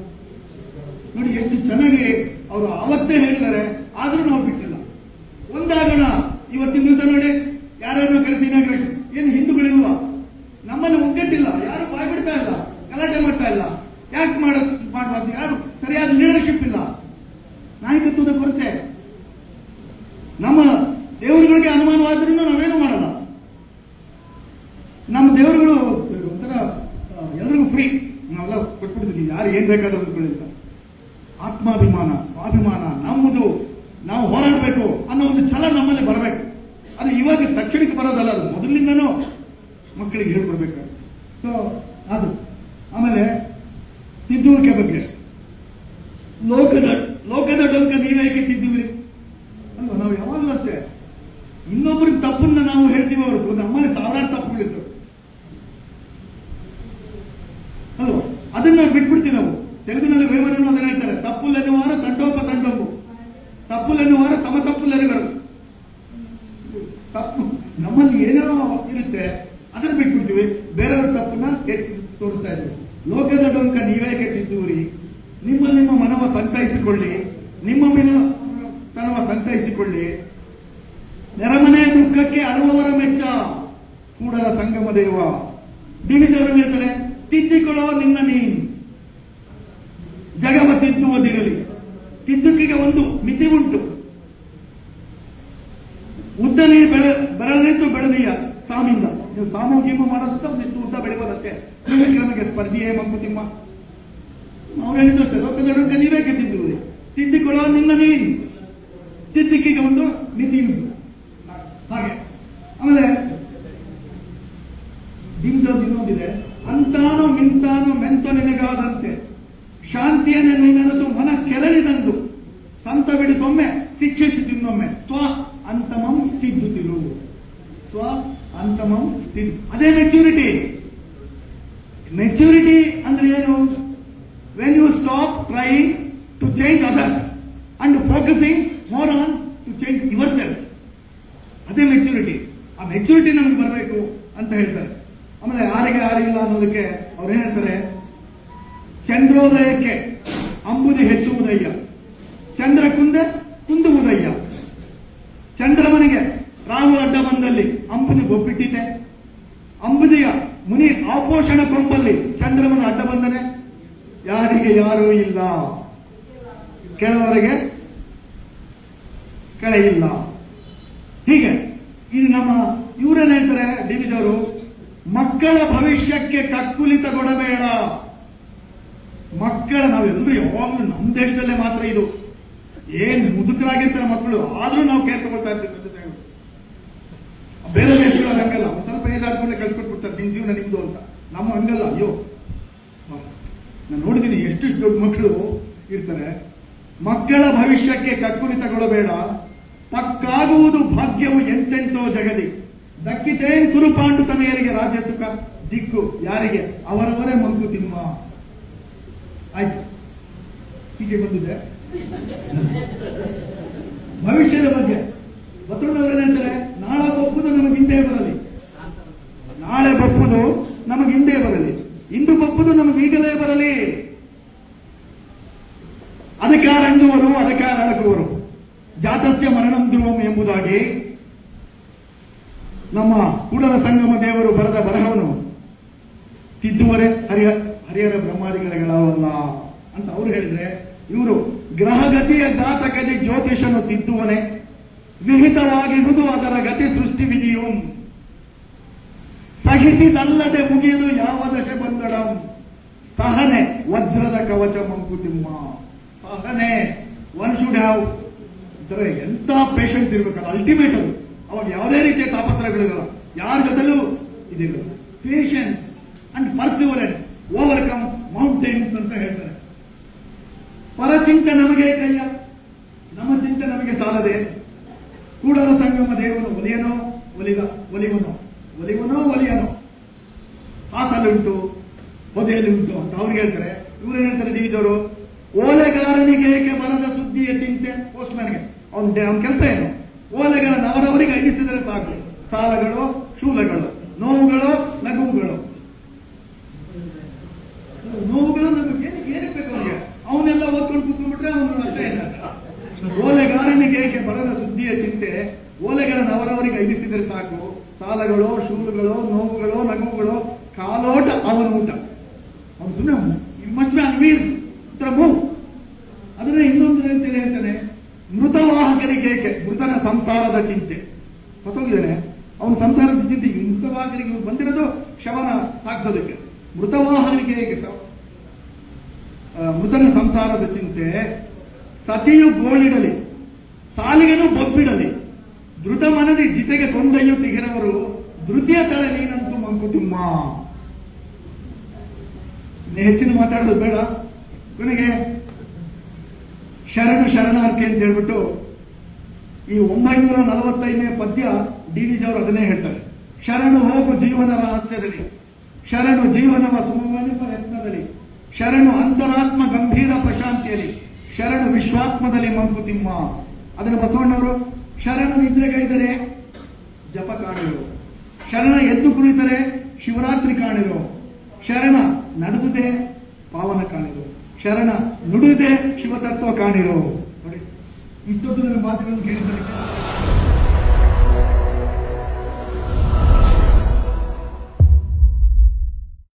ನೋಡಿ ಎಷ್ಟು ಚೆನ್ನಾಗಿ ಅವರು ಆವತ್ತೇ ಹೇಳಿದ್ದಾರೆ. ಆದ್ರೂ ನಾವು ಬಿಟ್ಟಿಲ್ಲ. ಒಂದಾಗೋಣ. ಇವತ್ತಿನ ದಿವಸ ನೋಡಿ, ಯಾರನ್ನು ಕರೆಸಿ ಇನಾಗ್ರೇಷನ್, ಏನು ಹಿಂದೂಗಳಿಲ್ವಾ? ನಮ್ಮನ್ನು ಒಗ್ಗಟ್ಟಿಲ್ಲ, ಯಾರು ಬಾಯ್ ಬಿಡ್ತಾ ಇಲ್ಲ, ಗಲಾಟೆ ಮಾಡ್ತಾ ಇಲ್ಲ. ಯಾಕೆ ಮಾಡಬಾರ್ದು? ಯಾರು ಸರಿಯಾದ ಲೀಡರ್ಶಿಪ್ ಇಲ್ಲ, ನಾಯಕತ್ವದ ಕೊರತೆ. ನಮ್ಮ ದೇವರುಗಳಿಗೆ ಅನುಮಾನವಾದ್ರೂ ನಾವೇನು ಮಾಡಲ್ಲ. ಏನ್ ಬೇಕಾದ್ರೂ ಅಂದ್ಕೊಳ್ಳಿಲ್ಲ. ಆತ್ಮಾಭಿಮಾನ, ಸ್ವಾಭಿಮಾನ ನಮ್ಮದು, ನಾವು ಹೋರಾಡಬೇಕು ಅನ್ನೋ ಒಂದು ಛಲ ನಮ್ಮಲ್ಲಿ ಬರಬೇಕು. ಅದು ಇವಾಗ ತಕ್ಷಣಕ್ಕೆ ಬರೋದಲ್ಲ, ಅದು ಮೊದಲಿಂದನೂ ಮಕ್ಕಳಿಗೆ ಹೇಳ್ಕೊಡ್ಬೇಕು. ಸೊ ಅದು ಆಮೇಲೆ ತಿದ್ದುವಿಕೆ ಬಗ್ಗೆ, ಲೋಕದ ಡೊಂಕ ನೀವೇಕೆ ತಿದ್ದುವಿರಿ ಅಲ್ವಾ? ನಾವು ಯಾವಾಗಲೂ ಅಷ್ಟೇ ಇನ್ನೊಬ್ಬರಿಗೆ ತಪ್ಪನ್ನ ನಾವು ಹೇಳ್ತೀವಿ ಹೊರತು ನಮ್ಮಲ್ಲಿ ಸಾವಿರಾರು ತಪ್ಪುಗಳಿತ್ತು ಅಲ್ವಾ? ಅದನ್ನ ಬಿಟ್ಬಿಡ್ತೀವಿ ನಾವು. ತೆಲುಗಿನಲ್ಲಿ ವೇಮನನ್ನು ಅದನ್ನ ಹೇಳ್ತಾರೆ, ತಪ್ಪುಲೆನ್ನುವಾರ ತಂಡೋಪತಂಡವು, ತಪ್ಪುಲೆನ್ನುವಾರ ತಮ್ಮ ತಪ್ಪುಲೆರಿಗರು. ತಪ್ಪು ನಮ್ಮಲ್ಲಿ ಏನೋ ಇರುತ್ತೆ, ಅದನ್ನ ಬಿಟ್ಬಿಡ್ತೀವಿ, ಬೇರೆಯವ್ರ ತಪ್ಪನ್ನ ತೋರಿಸ್ತಾ ಇದ್ದೀವಿ. ಲೋಕದ ಡೊಂಕ ನೀವೇಕೆ ತಿದ್ದುವಿರಿ, ನಿಮ್ಮ ಮನವ ಸಂತೈಸಿಕೊಳ್ಳಿ, ನಿಮ್ಮ ತನವ ಸಂತೈಸಿಕೊಳ್ಳಿ. ನೆರಮನೆಯ ದುಃಖಕ್ಕೆ ಅಳುವವರ ಮೆಚ್ಚ ಕೂಡಲ ಸಂಗಮ ದೇವ. ಡಿವಿಜವರು ಹೇಳ್ತಾರೆ, ತಿದ್ದಿಕೊಳ್ಳೋ ನಿನ್ನ ನೀನು, ಜಗವ ತಿದ್ದುವುದಿರಲಿ. ತಿದ್ದುಕಿಗೆ ಒಂದು ಮಿತಿ ಉಂಟು. ಉದ್ದನೇ ಬೆಳೆದಿದ್ದು ಬೆಳೆದೀಯ ಸಾಮಿಂದ. ನೀವು ಸಾಮು ಗೀಮು ಮಾಡೋದಂತ ಒಂದಿಷ್ಟು ಉದ್ದ ಬೆಳೆಯೋದಕ್ಕೆ ನಮಗೆ ಸ್ಪರ್ಧೆಯೇ ಮಂಕುತಿಮ್ಮ ಅವ್ರು ಹೇಳಿದ್ರು, ಲೋಕದ ಡೊಂಕ ನೀವೇಕೆ ತಿದ್ದುವಿರಿ, ತಿದ್ದಿಕೊಳ್ಳೋ ನಿನ್ನ ನೀನು. ತಿದ್ದಿಕಿಗೆ ಒಂದು ಮಿತಿ ಉಂಟು. ಹಾಗೆ ಆಮೇಲೆ ಇನ್ನೊಂದಿದೆ, ಅಂತಾನೋ ಮಿಂತಾನೋ ಮೆಂತೋ ನಿನಗಾದಂತೆ ಶಾಂತಿಯನ್ನು ನೀನೆನಸು ಮನ ಕೆರಳಿದಂದು ಸಂತ ಬಿಡಿಸೊಮ್ಮೆ ಶಿಕ್ಷಿಸಿ ತಿನ್ನೊಮ್ಮೆ ಸ್ವ ಅಂತಮಂ ತಿದ್ದುತ್ತಿರು. ಸ್ವ ಅಂತಮಂ ತಿದ್ದು, ಅದೇ ಮೆಚ್ಯೂರಿಟಿ. ಮೆಚ್ಯೂರಿಟಿ ಅಂದ್ರೆ ಏನು? When you stop trying to change others and focusing more on to change yourself. ಅದೇ ಮೆಚ್ಯೂರಿಟಿ. ಆ ಮೆಚ್ಯೂರಿಟಿ ನಮ್ಗೆ ಬರಬೇಕು ಅಂತ ಹೇಳ್ತಾರೆ. ಆಮೇಲೆ ಯಾರಿಗೆ ಯಾರಿಲ್ಲ ಅನ್ನೋದಕ್ಕೆ ಅವ್ರು ಏನ್ ಹೇಳ್ತಾರೆ, ಚಂದ್ರೋದಯಕ್ಕೆ ಅಂಬುದಿ ಹೆಚ್ಚುವುದಯ್ಯ, ಚಂದ್ರ ಕುಂದುವುದಯ್ಯ. ಚಂದ್ರಮನಿಗೆ ರಾಹು ಅಡ್ಡ ಬಂದಲ್ಲಿ ಅಂಬುದಿ ಗೊಬ್ಬಿಟ್ಟಿದೆ, ಅಂಬುದಿಯ ಮುನಿ ಆಪೋಷಣ ಕೊಂಬಲ್ಲಿ ಚಂದ್ರಮನ ಅಡ್ಡ ಬಂದನೆ ಯಾರಿಗೆ ಯಾರೂ ಇಲ್ಲ, ಕೆಲವರಿಗೆ ಕೆಳ ಇಲ್ಲ. ಹೀಗೆ ಇದು ನಮ್ಮ ಇವರೇನ್ ಹೇಳ್ತಾರೆ ಡಿವಿಜವರು, ಮಕ್ಕಳ ಭವಿಷ್ಯಕ್ಕೆ ಕಕ್ಕುಲಿತಗೊಡಬೇಡ. ಮಕ್ಕಳ ನಾವೆಲ್ಲರೂ ಯಾವಾಗಲೂ ನಮ್ಮ ದೇಶದಲ್ಲೇ ಮಾತ್ರ ಇದು ಏನ್ ಮುದುಕರಾಗಿರ್ತಾರೆ ಮಕ್ಕಳು, ಆದ್ರೂ ನಾವು ಕೇರ್ ತಗೊಳ್ತಾ ಇರ್ತೀವಿ. ಬೇರೆ ದೇಶಗಳಲ್ಲಿ ಹಂಗಲ್ಲ, ಒಂದ್ ಸ್ವಲ್ಪ ಏದಾದ್ಮೇಲೆ ಕಳ್ಸಿಕೊಟ್ಬಿಡ್ತಾರೆ, ನಿಮ್ ಜೀವನ ನಿಮ್ದು ಅಂತ. ನಮ್ಮ ಹಂಗಲ್ಲ. ಅಯ್ಯೋ, ನಾನು ನೋಡಿದ್ದೀನಿ ಎಷ್ಟೆಷ್ಟು ದೊಡ್ಡ ಮಕ್ಕಳು ಇರ್ತಾರೆ. ಮಕ್ಕಳ ಭವಿಷ್ಯಕ್ಕೆ ಕಕ್ಕುಲಿತಗೊಳ್ಳಬೇಡ, ಪಕ್ಕಾಗುವುದು ಭಾಗ್ಯವು ಎಂತೆಂತೋ ಜಗದಿ, ದಕ್ಕಿತೇನ್ ಕುರುಪಾಂಡು ತಮೆಯರಿಗೆ ರಾಜ್ಯ ಸುಖ ದಿಕ್ಕು ಯಾರಿಗೆ ಅವರವರೇ ಮಂಕುತಿಮ್ಮ. ಆಯ್ತು, ಹೀಗೆ ಬಂದಿದೆ ಭವಿಷ್ಯದ ಬಗ್ಗೆ. ಬಸವಣ್ಣವರು ಹೇಳ್ತಾರೆ, ನಾಳೆ ಬಪ್ಪುದು ನಮಗೆ ಹಿಂದೆ ಬರಲಿ, ನಾಳೆ ಬಪ್ಪುದು ನಮಗೆ ಹಿಂದೆ ಬರಲಿ, ಇಂದು ಬಪ್ಪುದು ನಮಗೆ ಈಗಲೇ ಬರಲಿ. ಅಧಿಕಾರ ಅಂದುವರು ಅಧಿಕಾರ ಅಳಗುವರು, ಜಾತಸ್ಯ ಮರಣಂ ಧ್ರುವಂ ಎಂಬುದಾಗಿ ನಮ್ಮ ಕೂಡಲ ಸಂಗಮ ದೇವರು ಬರೆದ ಬರಹವನ್ನು ತಿದ್ದುವರೆ ಹರಿಹರ ಬ್ರಹ್ಮಾದಿಗಳಲ್ಲ ಅಂತ ಅವರು ಹೇಳಿದ್ರೆ, ಇವರು ಗ್ರಹಗತಿಯ ಘಾತಕದಿ ಜ್ಯೋತಿಷನು ತಿದ್ದುವನೆ, ವಿಹಿತವಾಗಿರುವುದು ಅದರ ಗತಿ ಸೃಷ್ಟಿ ವಿಧಿಯು, ಸಹಿಸಿದಲ್ಲದೆ ಮುಗಿಯಲು ಯಾವ ದಶೆ ಬಂದಡಂ, ಸಹನೆ ವಜ್ರದ ಕವಚ ಮಂಕುತಿಮ್ಮ. ಸಹನೆ, ಒನ್ ಶುಡ್ ಹ್ಯಾವ್, ಎಂತ ಪೇಷನ್ಸ್ ಇರ್ಬೇಕಲ್ಲ, ಅಲ್ಟಿಮೇಟ್ ಅದು. ಅವಾಗ ಯಾವುದೇ ರೀತಿಯ ತಾಪತ್ರಗಳಿರಲ್ಲ, ಯಾರ ಜೊತೆಲೂ ಇದಿಲ್ಲ. Patience and perseverance, overcome mountains ಅಂತ ಹೇಳ್ತಾರೆ. ಪರಚಿಂತೆ ನಮಗೆ ಕೈಯ, ನಮ್ಮ ಚಿಂತೆ ನಮಗೆ ಸಾಲದೆ. ಕೂಡಲ ಸಂಗಮ ದೇವನು ಒಲಿಯನೋ ಒಲಿಯನೋ ಹಾಸಲುಂಟು ಹೊದೆಯಲ್ಲುಂಟು ಅಂತ ಅವ್ರಿಗೆ ಹೇಳ್ತಾರೆ. ಇವ್ರು ಏನ್ ಹೇಳ್ತಾರೆ ಡಿವಿಜವರು, ಓಲೆಗಾರನಿಗೆ ಏಕೆ ಬರದ ಸುದ್ದಿಯ ಚಿಂತೆ. ಪೋಸ್ಟ್ಮ್ಯಾನ್ಗೆ ಅವನ ಕೆಲಸ ಏನು? ಓಲೆಗಳನ್ನು ಅವರವರಿಗೆ ಅಂಟಿಸಿದರೆ ಸಾಕು. ಸಾಲಗಳು, ಶೂಲಗಳು, ನೋವುಗಳು, ನಗುವುಗಳು. ನೋವುಗಳು ಏನಕ್ಕೆ ಬೇಕು ಅವನಿಗೆ? ಅವನ್ನೆಲ್ಲ ಓದ್ಕೊಂಡು ಕೂತ್ಕೊಂಡ್ಬಿಟ್ರೆ ಅವನು ಅಷ್ಟೇ ಇಲ್ಲ. ಓಲೆಗಾರನಿಗೆ ಏಕೆ ಬರದ ಸುದ್ದಿಯ ಚಿಂತೆ, ಓಲೆಗಳನ್ನು ಅವರವರಿಗೆ ಐದಿಸಿದರೆ ಸಾಕು. ಸಾಲಗಳು, ಶೂಲಗಳು, ನೋವುಗಳು, ನಗುವುಗಳು, ಕಾಲೋಟ ಅವನ ಊಟ. ಅವನು ಸುಮ್ಮನೆ ಮಚ್ ಮ್ಯಾನ್ ವೀಲ್ಸ್ ಮೂವ್. ಅದನ್ನ ಇನ್ನೊಂದು ರೀತಿಯಲ್ಲಿ ಹೇಳ್ತಾನೆ, ಮೃತವಾಹಕರಿಗೆ ಏಕೆ ಮೃತನ ಸಂಸಾರದ ಚಿಂತೆ. ಹೊತ್ತೋಗಿದ್ದಾನೆ ಅವನ ಸಂಸಾರದ ಚಿಂತೆ. ಮೃತವಾಹಕರಿಗೆ ಬಂದಿರೋದು ಶವನ ಸಾಗಿಸೋದಕ್ಕೆ. ಮೃತವಾಹಕರಿಗೆ ಏಕೆ ಮೃತನ ಸಂಸಾರದ ಚಿಂತೆ, ಸತಿಯು ಗೋಳಿಡಲಿ ಸಾಲಿಗನು ಬೊಬ್ಬಿಡಲಿ, ಧೃತ ಮನದಿ ಜಿತೆಗೆ ಕೊಂಡೊಯ್ಯುತ್ತಿಗಿರವರು ಧೃತಿಯ ತಳೆ ನೀನಂತೂ ಮಂಕುತಿಮ್ಮ. ಹೆಚ್ಚಿನ ಮಾತಾಡೋದು ಬೇಡ. ಕೊನೆಗೆ ಶರಣಾರ್ಥಿ ಅಂತ ಹೇಳ್ಬಿಟ್ಟು ಈ 945ನೇ ಪದ್ಯ ಡಿ.ವಿ.ಜಿ. ಅವರು ಅದನ್ನೇ ಹೇಳ್ತಾರೆ. ಶರಣು ಹೋಗು ಜೀವನ ರಹಸ್ಯದಲ್ಲಿ, ಶರಣು ಜೀವನವ ಸುಮವನಿಪ ಯತ್ನದಲ್ಲಿ, ಶರಣು ಅಂತರಾತ್ಮ ಗಂಭೀರ ಪ್ರಶಾಂತಿಯಲ್ಲಿ, ಶರಣು ವಿಶ್ವಾತ್ಮದಲ್ಲಿ ಮಂಕುತಿಮ್ಮ. ಅದನ್ನು ಬಸವಣ್ಣವರು ಶರಣ ನಿದ್ರೆಗೈದರೆ ಜಪ ಕಾಣಿರು, ಶರಣ ಎದ್ದು ಕುಳಿತರೆ ಶಿವರಾತ್ರಿ ಕಾಣಿರು, ಶರಣ ನಡೆದುದೇ ಪಾವನ ಕಾಣಿರು, ಶರಣ ನುಡಿದೇ ಶಿವತತ್ವ ಕಾಣಿರು. ನೋಡಿ, ಇಷ್ಟೊಂದು ನನ್ನ ಮಾತುಗಳನ್ನು ಕೇಳಿದರೆ